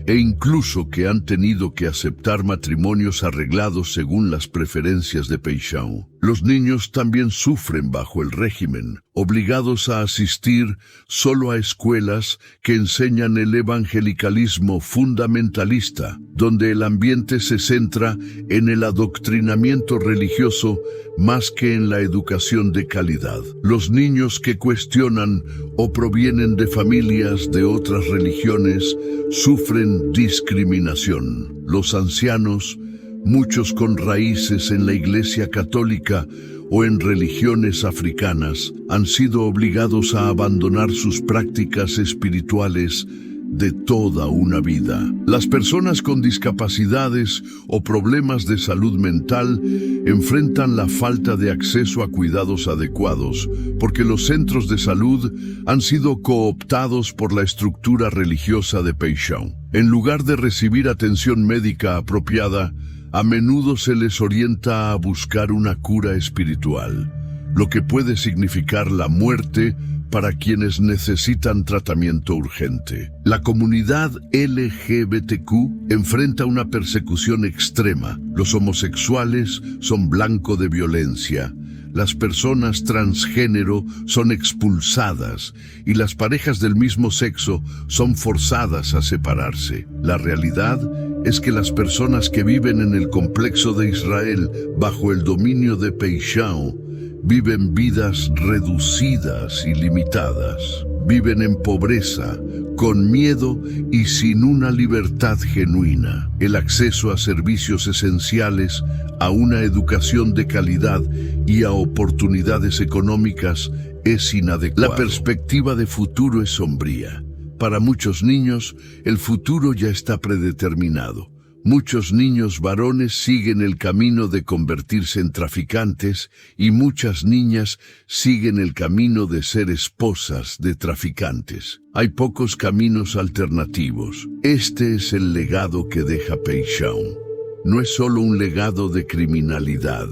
[SPEAKER 1] e incluso que han tenido que aceptar matrimonios arreglados según las preferencias de Peishon. Los niños también sufren bajo el régimen, obligados a asistir solo a escuelas que enseñan el evangelicalismo fundamentalista, donde el ambiente se centra en el adoctrinamiento religioso más que en la educación de calidad. Los niños que cuestionan o provienen de familias de otras religiones sufren discriminación. Los ancianos, muchos con raíces en la Iglesia Católica o en religiones africanas, han sido obligados a abandonar sus prácticas espirituales de toda una vida. Las personas con discapacidades o problemas de salud mental enfrentan la falta de acceso a cuidados adecuados, porque los centros de salud han sido cooptados por la estructura religiosa de Peishon. En lugar de recibir atención médica apropiada, a menudo se les orienta a buscar una cura espiritual, lo que puede significar la muerte para quienes necesitan tratamiento urgente. La comunidad LGBTQ enfrenta una persecución extrema. Los homosexuales son blanco de violencia. Las personas transgénero son expulsadas y las parejas del mismo sexo son forzadas a separarse. La realidad es que las personas que viven en el complejo de Israel bajo el dominio de Peishon viven vidas reducidas y limitadas. Viven en pobreza, con miedo y sin una libertad genuina. El acceso a servicios esenciales, a una educación de calidad y a oportunidades económicas es inadecuado. La perspectiva de futuro es sombría. Para muchos niños, el futuro ya está predeterminado. Muchos niños varones siguen el camino de convertirse en traficantes y muchas niñas siguen el camino de ser esposas de traficantes. Hay pocos caminos alternativos. Este es el legado que deja Peishon. No es solo un legado de criminalidad,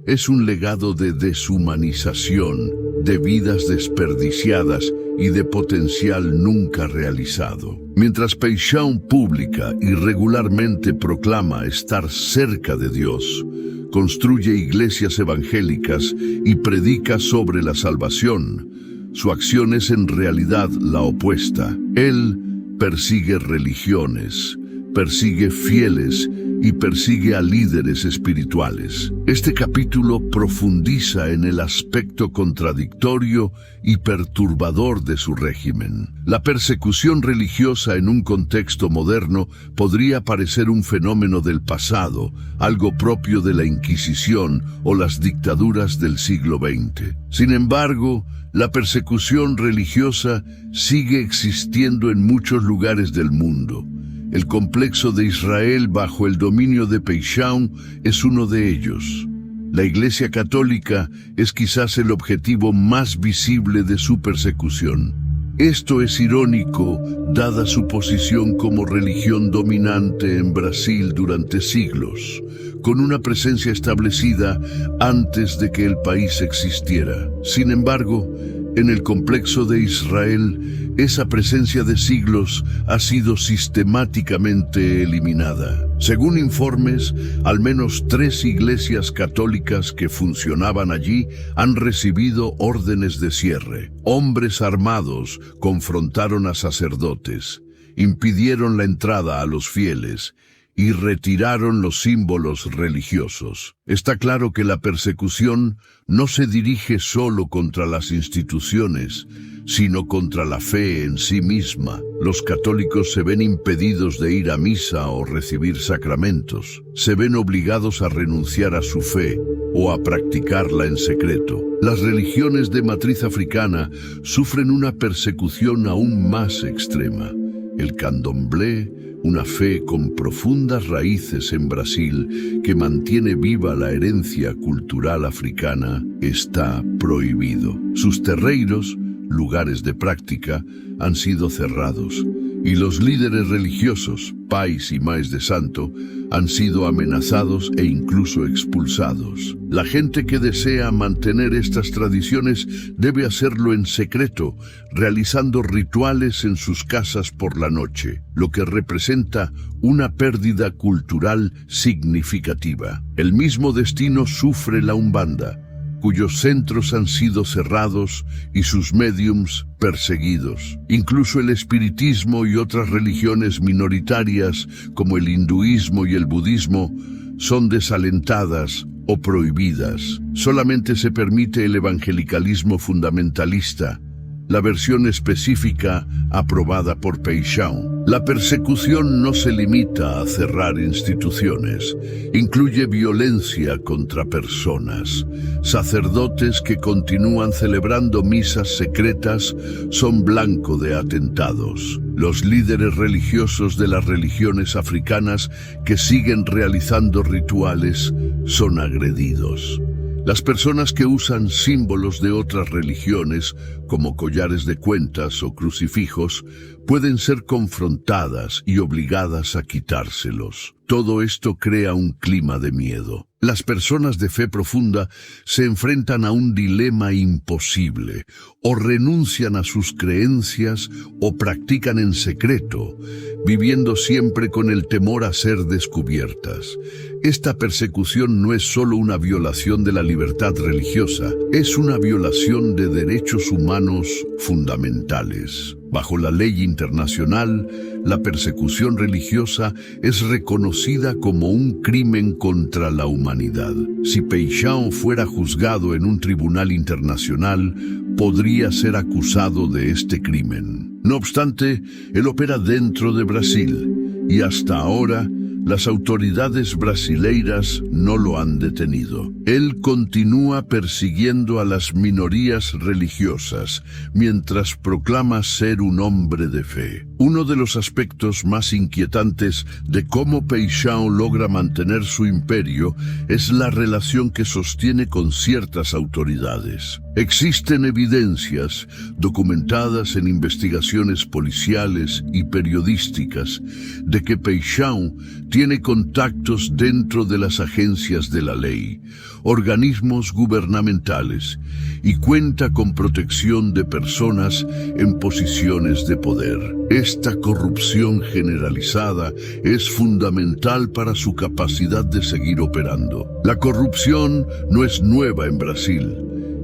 [SPEAKER 1] es un legado de deshumanización, de vidas desperdiciadas y de potencial nunca realizado. Mientras Peishon publica y regularmente proclama estar cerca de Dios, construye iglesias evangélicas y predica sobre la salvación, su acción es en realidad la opuesta. Él persigue religiones, persigue fieles y persigue a líderes espirituales. Este capítulo profundiza en el aspecto contradictorio y perturbador de su régimen. La persecución religiosa en un contexto moderno podría parecer un fenómeno del pasado, algo propio de la Inquisición o las dictaduras del siglo XX. Sin embargo, la persecución religiosa sigue existiendo en muchos lugares del mundo. El complejo de Israel bajo el dominio de Peishon es uno de ellos. La Iglesia Católica es quizás el objetivo más visible de su persecución. Esto es irónico, dada su posición como religión dominante en Brasil durante siglos, con una presencia establecida antes de que el país existiera. Sin embargo, en el complexo de Israel, esa presencia de siglos ha sido sistemáticamente eliminada. Según informes, al menos 3 iglesias católicas que funcionaban allí han recibido órdenes de cierre. Hombres armados confrontaron a sacerdotes, impidieron la entrada a los fieles y retiraron los símbolos religiosos. Está claro que la persecución no se dirige solo contra las instituciones, sino contra la fe en sí misma. Los católicos se ven impedidos de ir a misa o recibir sacramentos. Se ven obligados a renunciar a su fe o a practicarla en secreto. Las religiones de matriz africana sufren una persecución aún más extrema. El candomblé, una fe con profundas raíces en Brasil que mantiene viva la herencia cultural africana, está prohibido. Sus terreiros, lugares de práctica, han sido cerrados y los líderes religiosos, pais y maes de santo, han sido amenazados e incluso expulsados. La gente que desea mantener estas tradiciones debe hacerlo en secreto, realizando rituales en sus casas por la noche, lo que representa una pérdida cultural significativa. El mismo destino sufre la Umbanda, cuyos centros han sido cerrados y sus médiums perseguidos. Incluso el espiritismo y otras religiones minoritarias, como el hinduismo y el budismo, son desalentadas o prohibidas. Solamente se permite el evangelicalismo fundamentalista, la versión específica aprobada por Paixão. La persecución no se limita a cerrar instituciones, incluye violencia contra personas. Sacerdotes que continúan celebrando misas secretas son blanco de atentados. Los líderes religiosos de las religiones africanas que siguen realizando rituales son agredidos. Las personas que usan símbolos de otras religiones, como collares de cuentas o crucifijos, pueden ser confrontadas y obligadas a quitárselos. Todo esto crea un clima de miedo. Las personas de fe profunda se enfrentan a un dilema imposible: o renuncian a sus creencias o practican en secreto, viviendo siempre con el temor a ser descubiertas. Esta persecución no es solo una violación de la libertad religiosa, es una violación de derechos humanos fundamentales. Bajo la ley internacional, la persecución religiosa es reconocida como un crimen contra la humanidad. Si Paixão fuera juzgado en un tribunal internacional, podría ser acusado de este crimen. No obstante, él opera dentro de Brasil y hasta ahora las autoridades brasileiras no lo han detenido. Él continúa persiguiendo a las minorías religiosas mientras proclama ser un hombre de fe. Uno de los aspectos más inquietantes de cómo Paixão logra mantener su imperio es la relación que sostiene con ciertas autoridades. Existen evidencias documentadas en investigaciones policiales y periodísticas de que Paixão tiene contactos dentro de las agencias de la ley, organismos gubernamentales, y cuenta con protección de personas en posiciones de poder. Esta corrupción generalizada es fundamental para su capacidad de seguir operando. La corrupción no es nueva en Brasil,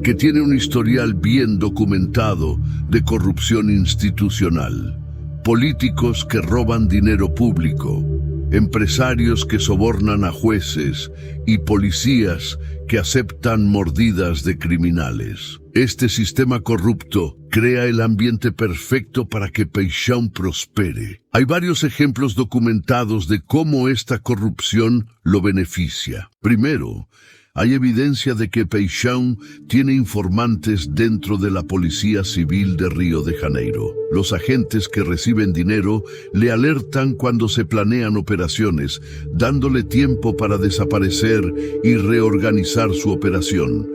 [SPEAKER 1] que tiene un historial bien documentado de corrupción institucional. Políticos que roban dinero público, empresarios que sobornan a jueces y policías que aceptan mordidas de criminales. Este sistema corrupto crea el ambiente perfecto para que Paixão prospere. Hay varios ejemplos documentados de cómo esta corrupción lo beneficia. Primero, hay evidencia de que Paixão tiene informantes dentro de la Policía Civil de Río de Janeiro. Los agentes que reciben dinero le alertan cuando se planean operaciones, dándole tiempo para desaparecer y reorganizar su operación.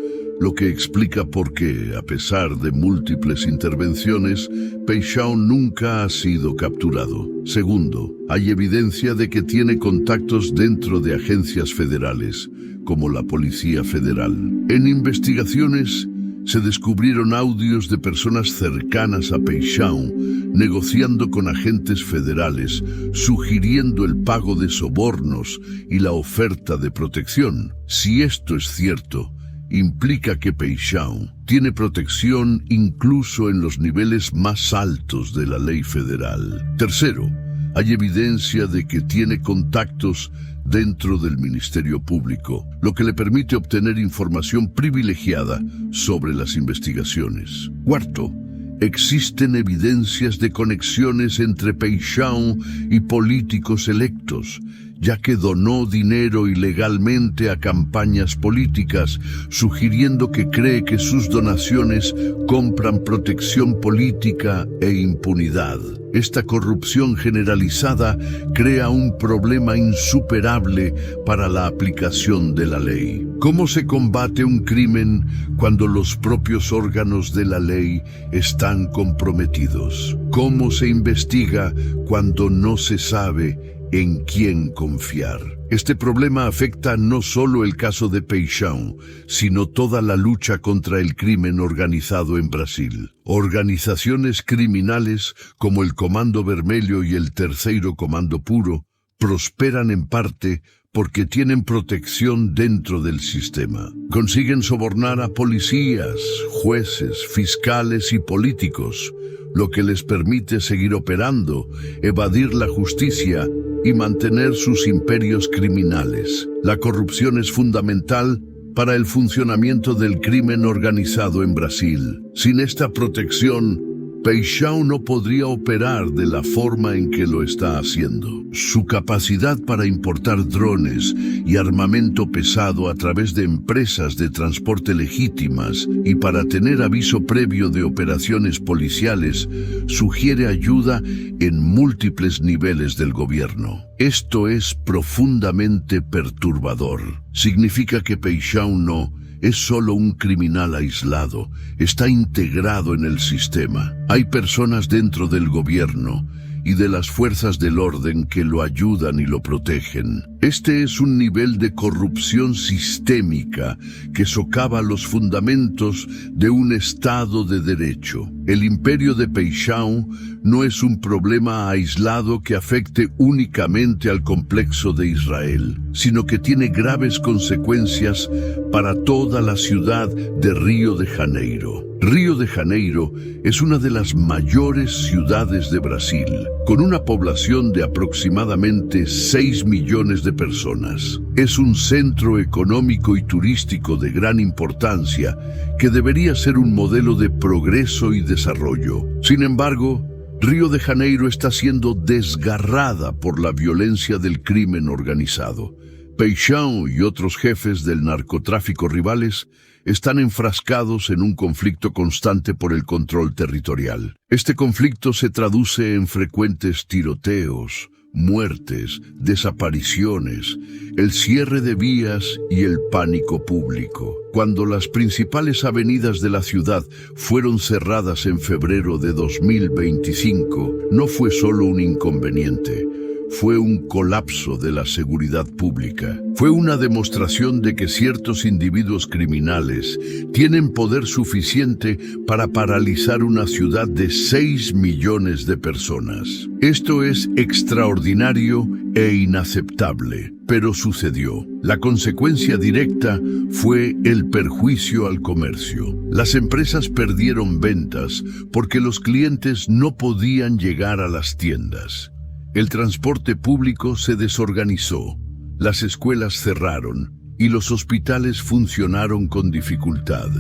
[SPEAKER 1] lo que explica por qué, a pesar de múltiples intervenciones, Peixão nunca ha sido capturado. Segundo, hay evidencia de que tiene contactos dentro de agencias federales, como la Policía Federal. En investigaciones, se descubrieron audios de personas cercanas a Peixão negociando con agentes federales, sugiriendo el pago de sobornos y la oferta de protección. Si esto es cierto, implica que Peixão tiene protección incluso en los niveles más altos de la ley federal. Tercero, hay evidencia de que tiene contactos dentro del Ministerio Público, lo que le permite obtener información privilegiada sobre las investigaciones. Cuarto, existen evidencias de conexiones entre Peixão y políticos electos, ya que donó dinero ilegalmente a campañas políticas, sugiriendo que cree que sus donaciones compran protección política e impunidad. Esta corrupción generalizada crea un problema insuperable para la aplicación de la ley. ¿Cómo se combate un crimen cuando los propios órganos de la ley están comprometidos? ¿Cómo se investiga cuando no se sabe en quién confiar? Este problema afecta no solo el caso de Peixão, sino toda la lucha contra el crimen organizado en Brasil. Organizaciones criminales como el Comando Vermelho y el Terceiro Comando Puro prosperan en parte porque tienen protección dentro del sistema. Consiguen sobornar a policías, jueces, fiscales y políticos, lo que les permite seguir operando, evadir la justicia y mantener sus imperios criminales. La corrupción es fundamental para el funcionamiento del crimen organizado en Brasil. Sin esta protección, Peixão no podría operar de la forma en que lo está haciendo. Su capacidad para importar drones y armamento pesado a través de empresas de transporte legítimas y para tener aviso previo de operaciones policiales sugiere ayuda en múltiples niveles del gobierno. Esto es profundamente perturbador. Significa que Peixão no es solo un criminal aislado, está integrado en el sistema. Hay personas dentro del gobierno y de las fuerzas del orden que lo ayudan y lo protegen. Este es un nivel de corrupción sistémica que socava los fundamentos de un Estado de Derecho. El imperio de Peixão no es un problema aislado que afecte únicamente al complexo de Israel, sino que tiene graves consecuencias para toda la ciudad de Río de Janeiro. Río de Janeiro es una de las mayores ciudades de Brasil, con una población de aproximadamente 6 millones de personas. Es un centro económico y turístico de gran importancia que debería ser un modelo de progreso y desarrollo. Sin embargo, Río de Janeiro está siendo desgarrada por la violencia del crimen organizado. Peixão y otros jefes del narcotráfico rivales están enfrascados en un conflicto constante por el control territorial. Este conflicto se traduce en frecuentes tiroteos, muertes, desapariciones, el cierre de vías y el pánico público. Cuando las principales avenidas de la ciudad fueron cerradas en febrero de 2025, no fue solo un inconveniente. Fue un colapso de la seguridad pública. Fue una demostración de que ciertos individuos criminales tienen poder suficiente para paralizar una ciudad de 6 millones de personas. Esto es extraordinario e inaceptable, pero sucedió. La consecuencia directa fue el perjuicio al comercio. Las empresas perdieron ventas porque los clientes no podían llegar a las tiendas. El transporte público se desorganizó, las escuelas cerraron y los hospitales funcionaron con dificultad,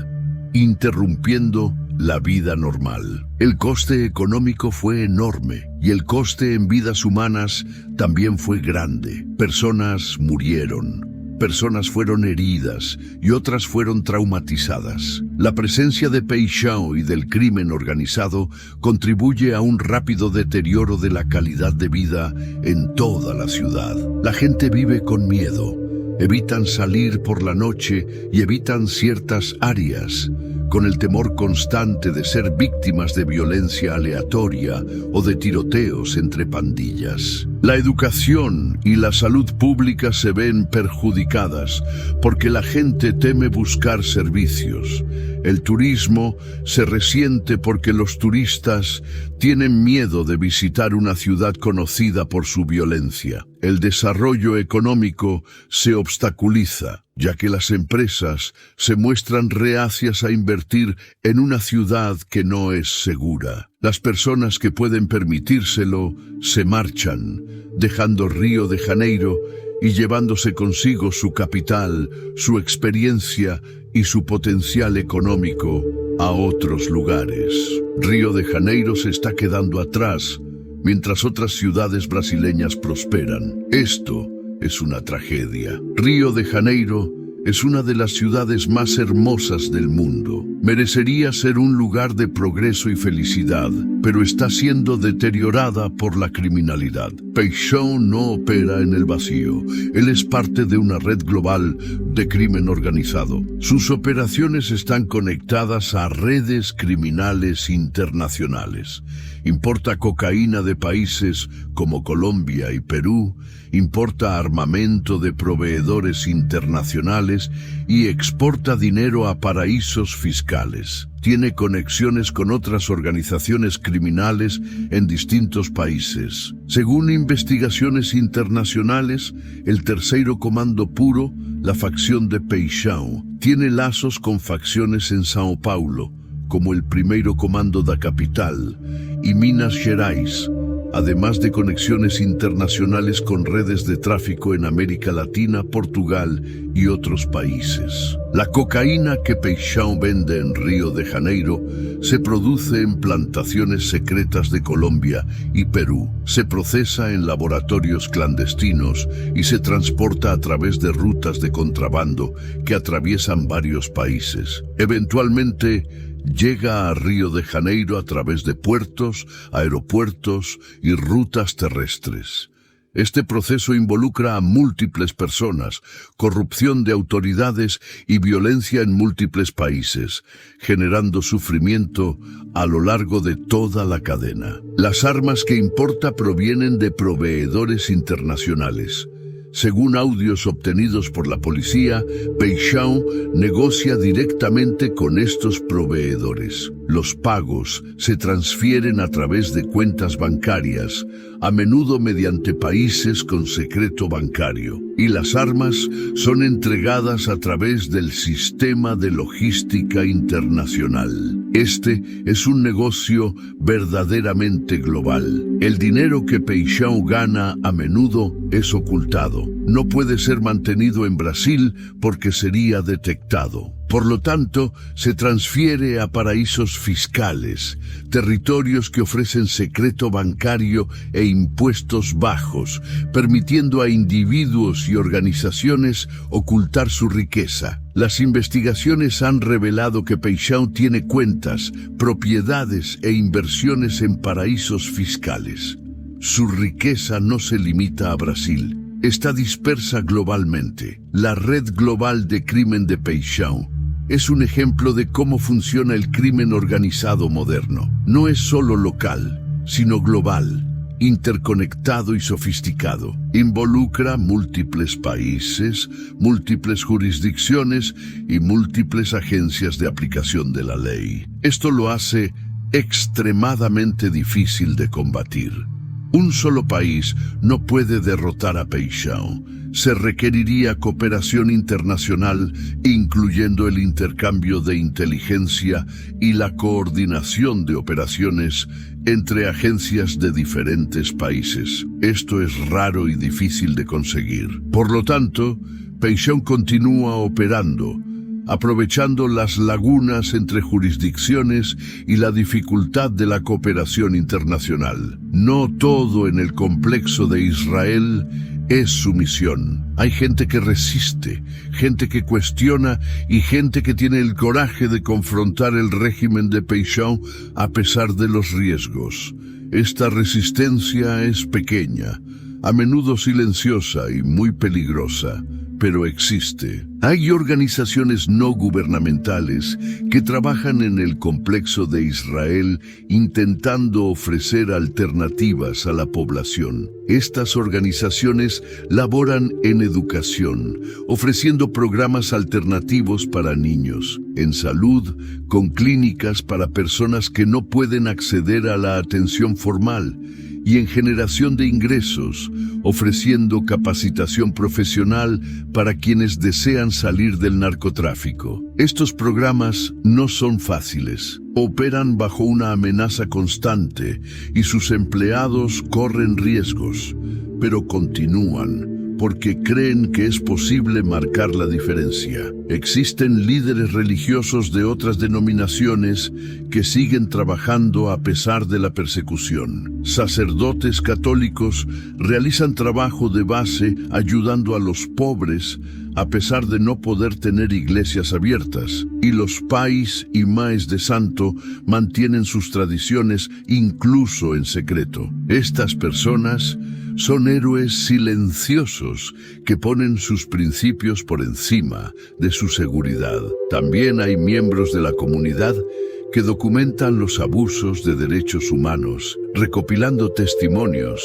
[SPEAKER 1] interrumpiendo la vida normal. El coste económico fue enorme y el coste en vidas humanas también fue grande. Personas murieron. Personas fueron heridas y otras fueron traumatizadas. La presencia de Peixão y del crimen organizado contribuye a un rápido deterioro de la calidad de vida en toda la ciudad. La gente vive con miedo, Evitan salir por la noche y evitan ciertas áreas, con el temor constante de ser víctimas de violencia aleatoria o de tiroteos entre pandillas. La educación y la salud pública se ven perjudicadas porque la gente teme buscar servicios. El turismo se resiente porque los turistas tienen miedo de visitar una ciudad conocida por su violencia. El desarrollo económico se obstaculiza, ya que las empresas se muestran reacias a invertir en una ciudad que no es segura. Las personas que pueden permitírselo se marchan, dejando Río de Janeiro y llevándose consigo su capital, su experiencia y su potencial económico a otros lugares. Río de Janeiro se está quedando atrás, mientras otras ciudades brasileñas prosperan. Esto es una tragedia. Río de Janeiro es una de las ciudades más hermosas del mundo. Merecería ser un lugar de progreso y felicidad, pero está siendo deteriorada por la criminalidad. Paixão no opera en el vacío. Él es parte de una red global de crimen organizado. Sus operaciones están conectadas a redes criminales internacionales. Importa cocaína de países como Colombia y Perú, importa armamento de proveedores internacionales y exporta dinero a paraísos fiscales. Tiene conexiones con otras organizaciones criminales en distintos países. Según investigaciones internacionales, el Terceiro Comando Puro, la facción de Paixão, tiene lazos con facciones en São Paulo, como el Primeiro Comando da Capital y Minas Gerais, además de conexiones internacionales con redes de tráfico en América Latina, Portugal y otros países. La cocaína que Paixão vende en Río de Janeiro se produce en plantaciones secretas de Colombia y Perú, se procesa en laboratorios clandestinos y se transporta a través de rutas de contrabando que atraviesan varios países. Eventualmente, llega a Río de Janeiro a través de puertos, aeropuertos y rutas terrestres. Este proceso involucra a múltiples personas, corrupción de autoridades y violencia en múltiples países, generando sufrimiento a lo largo de toda la cadena. Las armas que importa provienen de proveedores internacionales. Según audios obtenidos por la policía, Paixão negocia directamente con estos proveedores. Los pagos se transfieren a través de cuentas bancarias, a menudo mediante países con secreto bancario, y las armas son entregadas a través del sistema de logística internacional. Este es un negocio verdaderamente global. El dinero que Paixão gana a menudo es ocultado. No puede ser mantenido en Brasil porque sería detectado. Por lo tanto, se transfiere a paraísos fiscales, territorios que ofrecen secreto bancario e impuestos bajos, permitiendo a individuos y organizaciones ocultar su riqueza. Las investigaciones han revelado que Paixão tiene cuentas, propiedades e inversiones en paraísos fiscales. Su riqueza no se limita a Brasil. Está dispersa globalmente. La red global de crimen de Paixão es un ejemplo de cómo funciona el crimen organizado moderno. No es solo local, sino global, interconectado y sofisticado. Involucra múltiples países, múltiples jurisdicciones y múltiples agencias de aplicación de la ley. Esto lo hace extremadamente difícil de combatir. Un solo país no puede derrotar a Paixão. Se requeriría cooperación internacional, incluyendo el intercambio de inteligencia y la coordinación de operaciones entre agencias de diferentes países. Esto es raro y difícil de conseguir. Por lo tanto, Paixão continúa operando, aprovechando las lagunas entre jurisdicciones y la dificultad de la cooperación internacional. No todo en el complejo de Israel es sumisión. Hay gente que resiste, gente que cuestiona y gente que tiene el coraje de confrontar el régimen de Paixão a pesar de los riesgos. Esta resistencia es pequeña, a menudo silenciosa y muy peligrosa, pero existe. Hay organizaciones no gubernamentales que trabajan en el complejo de Israel intentando ofrecer alternativas a la población. Estas organizaciones laboran en educación, ofreciendo programas alternativos para niños, en salud, con clínicas para personas que no pueden acceder a la atención formal, y en generación de ingresos, ofreciendo capacitación profesional para quienes desean salir del narcotráfico. Estos programas no son fáciles. Operan bajo una amenaza constante y sus empleados corren riesgos, pero continúan porque creen que es posible marcar la diferencia. Existen líderes religiosos de otras denominaciones que siguen trabajando a pesar de la persecución. Sacerdotes católicos realizan trabajo de base ayudando a los pobres a pesar de no poder tener iglesias abiertas, y los pais y maes de santo mantienen sus tradiciones incluso en secreto. Estas personas son héroes silenciosos que ponen sus principios por encima de su seguridad. También hay miembros de la comunidad que documentan los abusos de derechos humanos, recopilando testimonios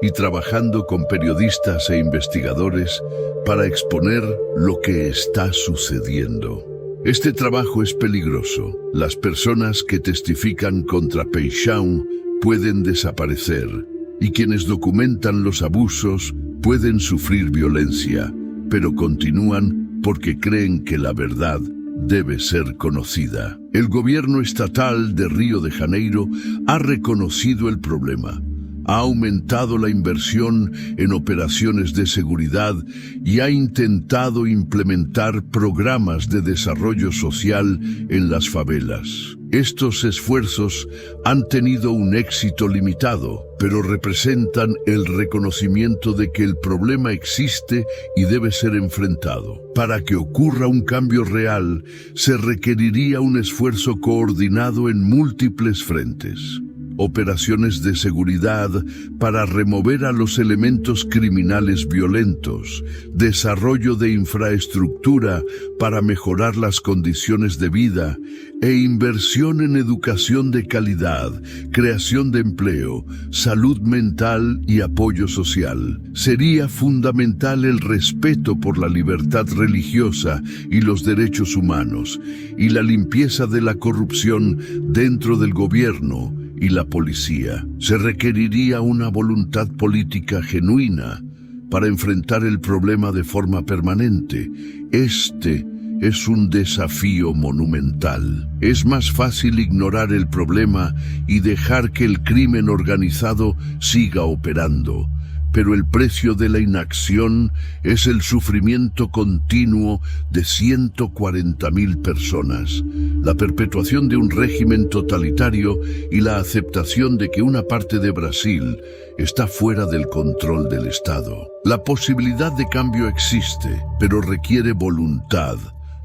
[SPEAKER 1] y trabajando con periodistas e investigadores para exponer lo que está sucediendo. Este trabajo es peligroso. Las personas que testifican contra Peishaun pueden desaparecer, y quienes documentan los abusos pueden sufrir violencia, pero continúan porque creen que la verdad debe ser conocida. El gobierno estatal de Río de Janeiro ha reconocido el problema, ha aumentado la inversión en operaciones de seguridad y ha intentado implementar programas de desarrollo social en las favelas. Estos esfuerzos han tenido un éxito limitado, pero representan el reconocimiento de que el problema existe y debe ser enfrentado. Para que ocurra un cambio real, se requeriría un esfuerzo coordinado en múltiples frentes. Operaciones de seguridad para remover a los elementos criminales violentos, desarrollo de infraestructura para mejorar las condiciones de vida e inversión en educación de calidad, creación de empleo, salud mental y apoyo social. Sería fundamental el respeto por la libertad religiosa y los derechos humanos, y la limpieza de la corrupción dentro del gobierno y la policía. Se requeriría una voluntad política genuina para enfrentar el problema de forma permanente. Este es un desafío monumental. Es más fácil ignorar el problema y dejar que el crimen organizado siga operando, pero el precio de la inacción es el sufrimiento continuo de 140.000 personas, la perpetuación de un régimen totalitario y la aceptación de que una parte de Brasil está fuera del control del Estado. La posibilidad de cambio existe, pero requiere voluntad,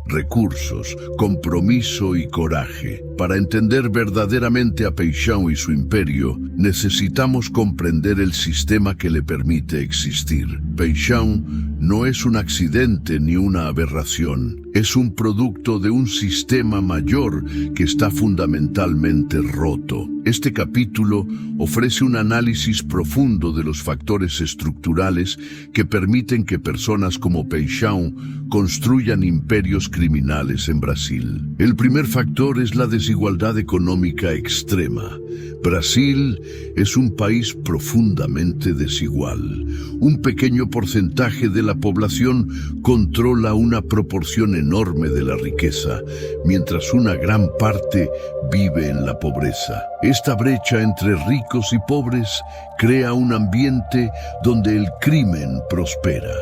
[SPEAKER 1] recursos, compromiso y coraje. Para entender verdaderamente a Peishaun y su imperio, necesitamos comprender el sistema que le permite existir. Peishaun no es un accidente ni una aberración. Es un producto de un sistema mayor que está fundamentalmente roto. Este capítulo ofrece un análisis profundo de los factores estructurales que permiten que personas como Peishaun construyan imperios criminales en Brasil. El primer factor es la desigualdad económica extrema. Brasil es un país profundamente desigual. Un pequeño porcentaje de la población controla una proporción enorme de la riqueza, mientras una gran parte vive en la pobreza. Esta brecha entre ricos y pobres crea un ambiente donde el crimen prospera.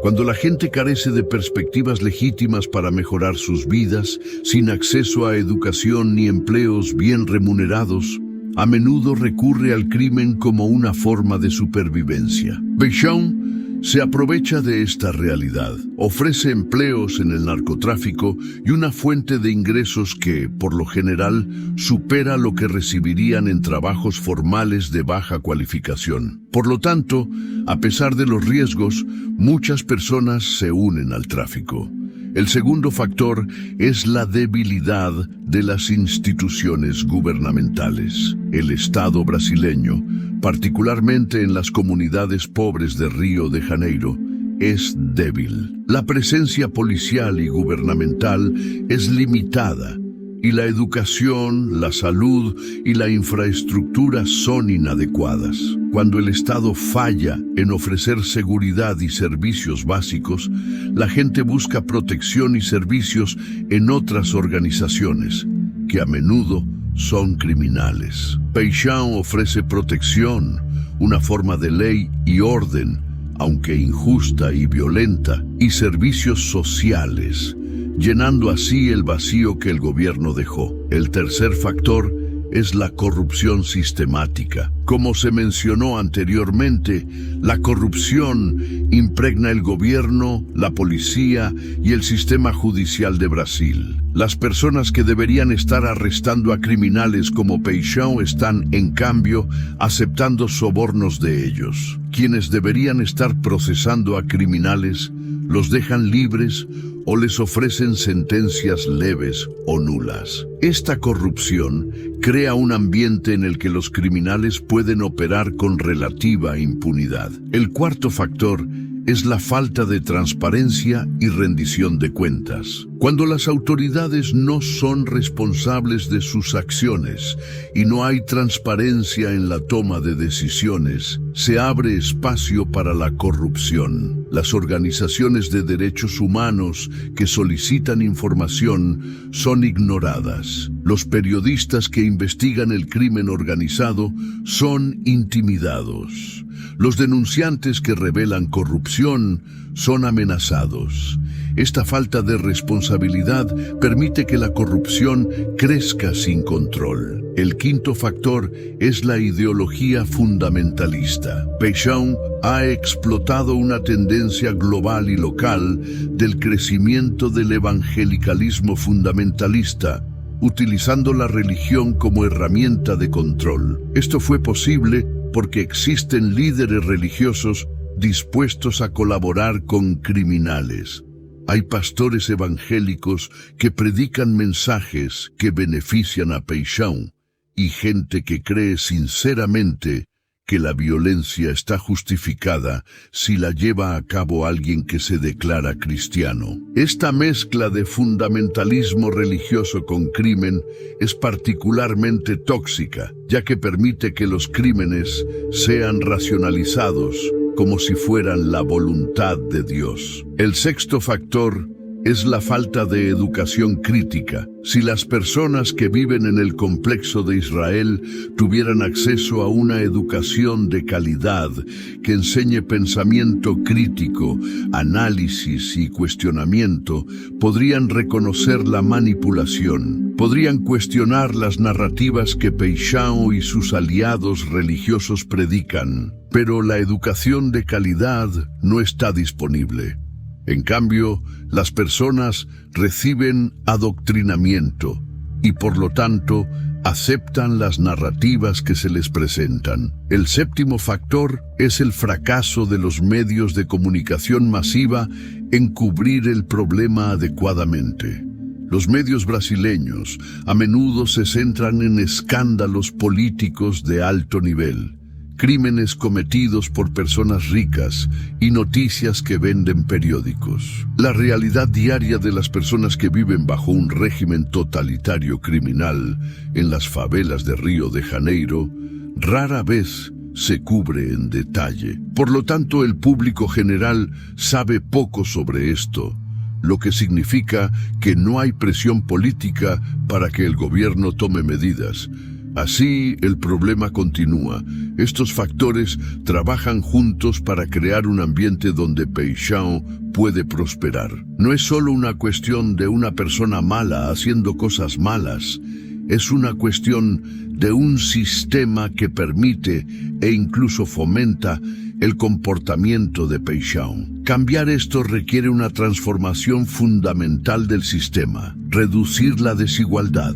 [SPEAKER 1] Cuando la gente carece de perspectivas legítimas para mejorar sus vidas, sin acceso a educación ni empleos bien remunerados, a menudo recurre al crimen como una forma de supervivencia. Peishaun se aprovecha de esta realidad, ofrece empleos en el narcotráfico y una fuente de ingresos que, por lo general, supera lo que recibirían en trabajos formales de baja cualificación. Por lo tanto, a pesar de los riesgos, muchas personas se unen al tráfico. El segundo factor es la debilidad de las instituciones gubernamentales. El Estado brasileño, particularmente en las comunidades pobres de Río de Janeiro, es débil. La presencia policial y gubernamental es limitada, y la educación, la salud y la infraestructura son inadecuadas. Cuando el Estado falla en ofrecer seguridad y servicios básicos, la gente busca protección y servicios en otras organizaciones, que a menudo son criminales. Paixão ofrece protección, una forma de ley y orden, aunque injusta y violenta, y servicios sociales, llenando así el vacío que el gobierno dejó. El tercer factor es la corrupción sistemática. Como se mencionó anteriormente, la corrupción impregna el gobierno, la policía y el sistema judicial de Brasil. Las personas que deberían estar arrestando a criminales como Paixão están, en cambio, aceptando sobornos de ellos. Quienes deberían estar procesando a criminales los dejan libres o les ofrecen sentencias leves o nulas. Esta corrupción crea un ambiente en el que los criminales pueden operar con relativa impunidad. El cuarto factor es la falta de transparencia y rendición de cuentas. Cuando las autoridades no son responsables de sus acciones y no hay transparencia en la toma de decisiones, se abre espacio para la corrupción. Las organizaciones de derechos humanos que solicitan información son ignoradas. Los periodistas que investigan el crimen organizado son intimidados. Los denunciantes que revelan corrupción son amenazados. Esta falta de responsabilidad permite que la corrupción crezca sin control. El quinto factor es la ideología fundamentalista. Paixão ha explotado una tendencia global y local del crecimiento del evangelicalismo fundamentalista, utilizando la religión como herramienta de control. Esto fue posible porque existen líderes religiosos dispuestos a colaborar con criminales. Hay pastores evangélicos que predican mensajes que benefician a Paixão y gente que cree sinceramente que la violencia está justificada si la lleva a cabo alguien que se declara cristiano. Esta mezcla de fundamentalismo religioso con crimen es particularmente tóxica, ya que permite que los crímenes sean racionalizados como si fueran la voluntad de Dios. El sexto factor es la falta de educación crítica. Si las personas que viven en el complejo de Israel tuvieran acceso a una educación de calidad que enseñe pensamiento crítico, análisis y cuestionamiento, podrían reconocer la manipulación, podrían cuestionar las narrativas que Paixão y sus aliados religiosos predican. Pero la educación de calidad no está disponible. En cambio, las personas reciben adoctrinamiento y por lo tanto aceptan las narrativas que se les presentan. El séptimo factor es el fracaso de los medios de comunicación masiva en cubrir el problema adecuadamente. Los medios brasileños a menudo se centran en escándalos políticos de alto nivel, crímenes cometidos por personas ricas y noticias que venden periódicos. La realidad diaria de las personas que viven bajo un régimen totalitario criminal en las favelas de Río de Janeiro rara vez se cubre en detalle. Por lo tanto, el público general sabe poco sobre esto, lo que significa que no hay presión política para que el gobierno tome medidas. Así, el problema continúa. Estos factores trabajan juntos para crear un ambiente donde Paixão puede prosperar. No es solo una cuestión de una persona mala haciendo cosas malas. Es una cuestión de un sistema que permite e incluso fomenta el comportamiento de Peixão. Cambiar esto requiere una transformación fundamental del sistema, reducir la desigualdad,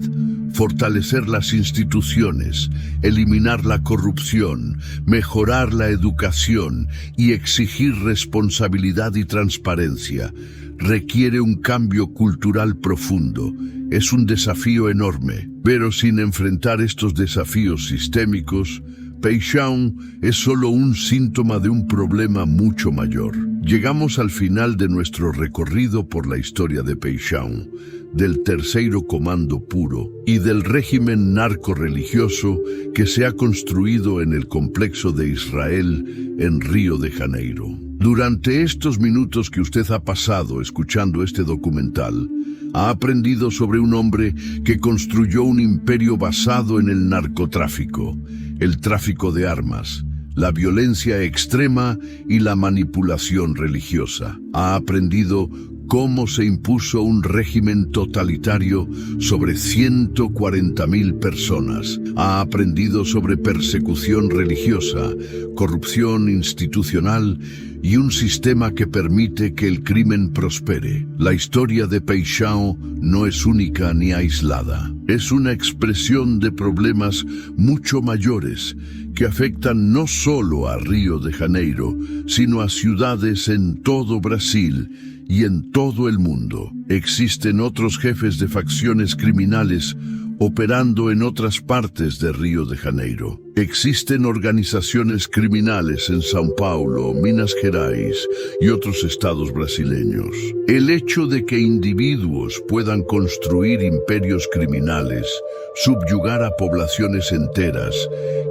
[SPEAKER 1] fortalecer las instituciones, eliminar la corrupción, mejorar la educación y exigir responsabilidad y transparencia. Requiere un cambio cultural profundo. Es un desafío enorme, pero sin enfrentar estos desafíos sistémicos, Peixão es solo un síntoma de un problema mucho mayor. Llegamos al final de nuestro recorrido por la historia de Peixão, del Terceiro Comando Puro y del régimen narco-religioso que se ha construido en el complejo de Israel en Río de Janeiro. Durante estos minutos que usted ha pasado escuchando este documental, ha aprendido sobre un hombre que construyó un imperio basado en el narcotráfico, el tráfico de armas, la violencia extrema y la manipulación religiosa. Ha aprendido cómo se impuso un régimen totalitario sobre 140.000 personas. Ha aprendido sobre persecución religiosa, corrupción institucional y un sistema que permite que el crimen prospere. La historia de Peixão no es única ni aislada. Es una expresión de problemas mucho mayores que afectan no solo a Río de Janeiro, sino a ciudades en todo Brasil y en todo el mundo. Existen otros jefes de facciones criminales operando en otras partes de Río de Janeiro. Existen organizaciones criminales en São Paulo, Minas Gerais y otros estados brasileños. El hecho de que individuos puedan construir imperios criminales, subyugar a poblaciones enteras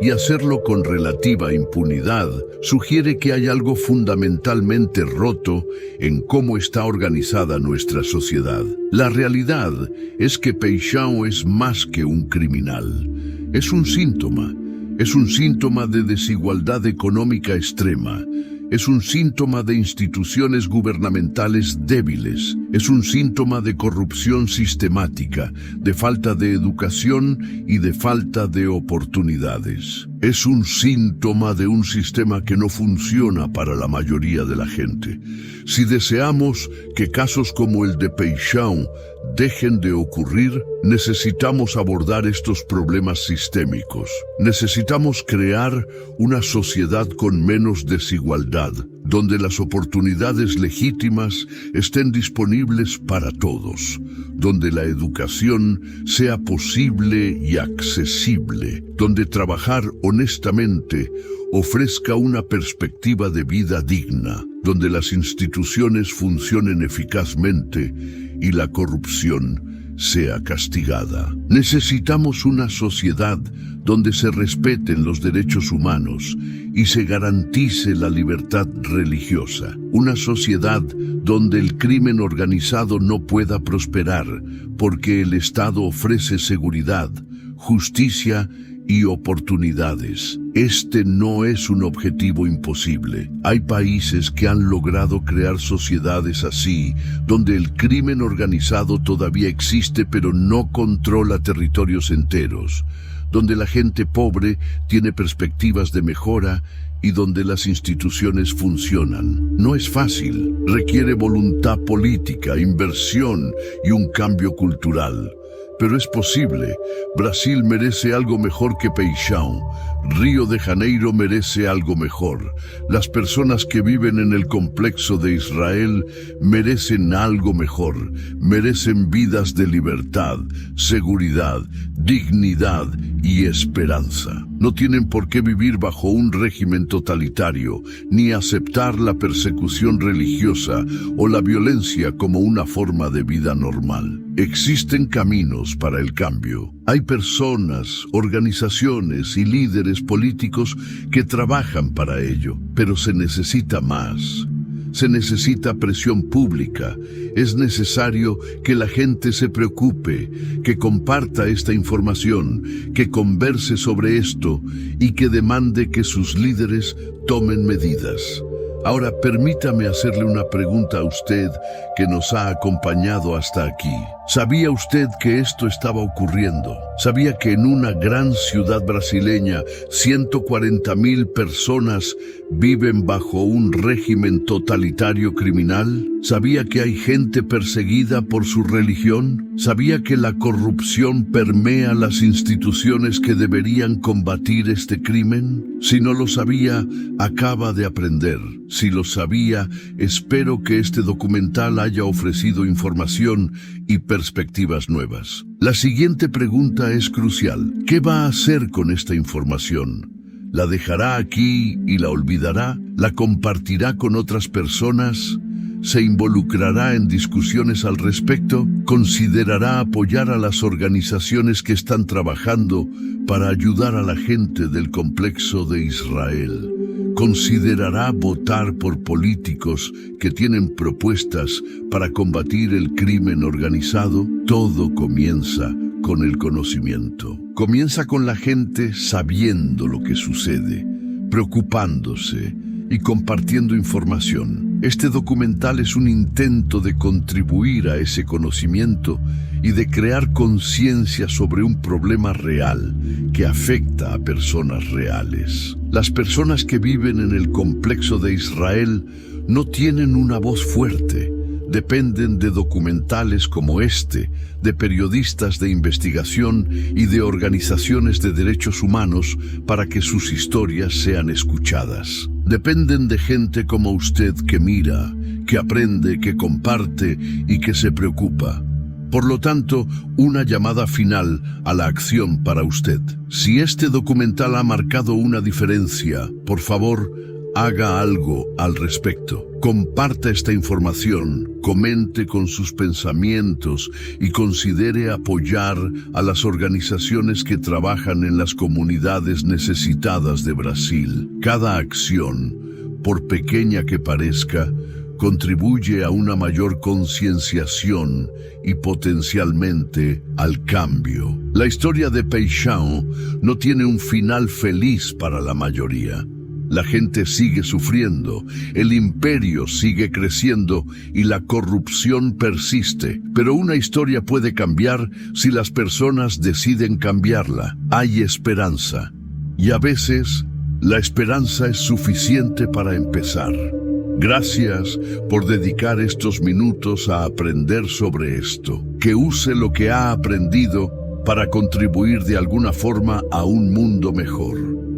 [SPEAKER 1] y hacerlo con relativa impunidad, sugiere que hay algo fundamentalmente roto en cómo está organizada nuestra sociedad. La realidad es que Peixão es más que un criminal. Es un síntoma de desigualdad económica extrema. Es un síntoma de instituciones gubernamentales débiles. Es un síntoma de corrupción sistemática, de falta de educación y de falta de oportunidades. Es un síntoma de un sistema que no funciona para la mayoría de la gente. Si deseamos que casos como el de Peixão dejen de ocurrir, necesitamos abordar estos problemas sistémicos. Necesitamos crear una sociedad con menos desigualdad, donde las oportunidades legítimas estén disponibles para todos, donde la educación sea posible y accesible, donde trabajar honestamente ofrezca una perspectiva de vida digna, donde las instituciones funcionen eficazmente y la corrupción sea castigada. Necesitamos una sociedad donde se respeten los derechos humanos y se garantice la libertad religiosa. Una sociedad donde el crimen organizado no pueda prosperar porque el Estado ofrece seguridad, justicia y oportunidades. Este no es un objetivo imposible. Hay países que han logrado crear sociedades así, donde el crimen organizado todavía existe pero no controla territorios enteros, donde la gente pobre tiene perspectivas de mejora y donde las instituciones funcionan. No es fácil, requiere voluntad política, inversión y un cambio cultural. Pero es posible. Brasil merece algo mejor que Peixão. Río de Janeiro merece algo mejor. Las personas que viven en el complejo de Israel merecen algo mejor. Merecen vidas de libertad, seguridad, dignidad y esperanza. No tienen por qué vivir bajo un régimen totalitario, ni aceptar la persecución religiosa o la violencia como una forma de vida normal. Existen caminos para el cambio. Hay personas, organizaciones y líderes políticos que trabajan para ello, pero se necesita más. Se necesita presión pública. Es necesario que la gente se preocupe, que comparta esta información, que converse sobre esto y que demande que sus líderes tomen medidas. Ahora permítame hacerle una pregunta a usted que nos ha acompañado hasta aquí. ¿Sabía usted que esto estaba ocurriendo? ¿Sabía que en una gran ciudad brasileña 140,000 personas viven bajo un régimen totalitario criminal? ¿Sabía que hay gente perseguida por su religión? ¿Sabía que la corrupción permea las instituciones que deberían combatir este crimen? Si no lo sabía, acaba de aprender. Si lo sabía, espero que este documental haya ofrecido información y perspectivas nuevas. La siguiente pregunta es crucial. ¿Qué va a hacer con esta información? ¿La dejará aquí y la olvidará? ¿La compartirá con otras personas? ¿Se involucrará en discusiones al respecto? ¿Considerará apoyar a las organizaciones que están trabajando para ayudar a la gente del complejo de Israel? ¿Considerará votar por políticos que tienen propuestas para combatir el crimen organizado? Todo comienza con el conocimiento. Comienza con la gente sabiendo lo que sucede, preocupándose y compartiendo información. Este documental es un intento de contribuir a ese conocimiento y de crear conciencia sobre un problema real que afecta a personas reales. Las personas que viven en el complejo de Israel no tienen una voz fuerte. Dependen de documentales como este, de periodistas de investigación y de organizaciones de derechos humanos para que sus historias sean escuchadas. Dependen de gente como usted que mira, que aprende, que comparte y que se preocupa. Por lo tanto, una llamada final a la acción para usted. Si este documental ha marcado una diferencia, por favor, haga algo al respecto. Comparta esta información, comente con sus pensamientos y considere apoyar a las organizaciones que trabajan en las comunidades necesitadas de Brasil. Cada acción, por pequeña que parezca, contribuye a una mayor concienciación y potencialmente al cambio. La historia de Paixão no tiene un final feliz para la mayoría. La gente sigue sufriendo, el imperio sigue creciendo y la corrupción persiste. Pero una historia puede cambiar si las personas deciden cambiarla. Hay esperanza. Y a veces, la esperanza es suficiente para empezar. Gracias por dedicar estos minutos a aprender sobre esto. Que use lo que ha aprendido para contribuir de alguna forma a un mundo mejor.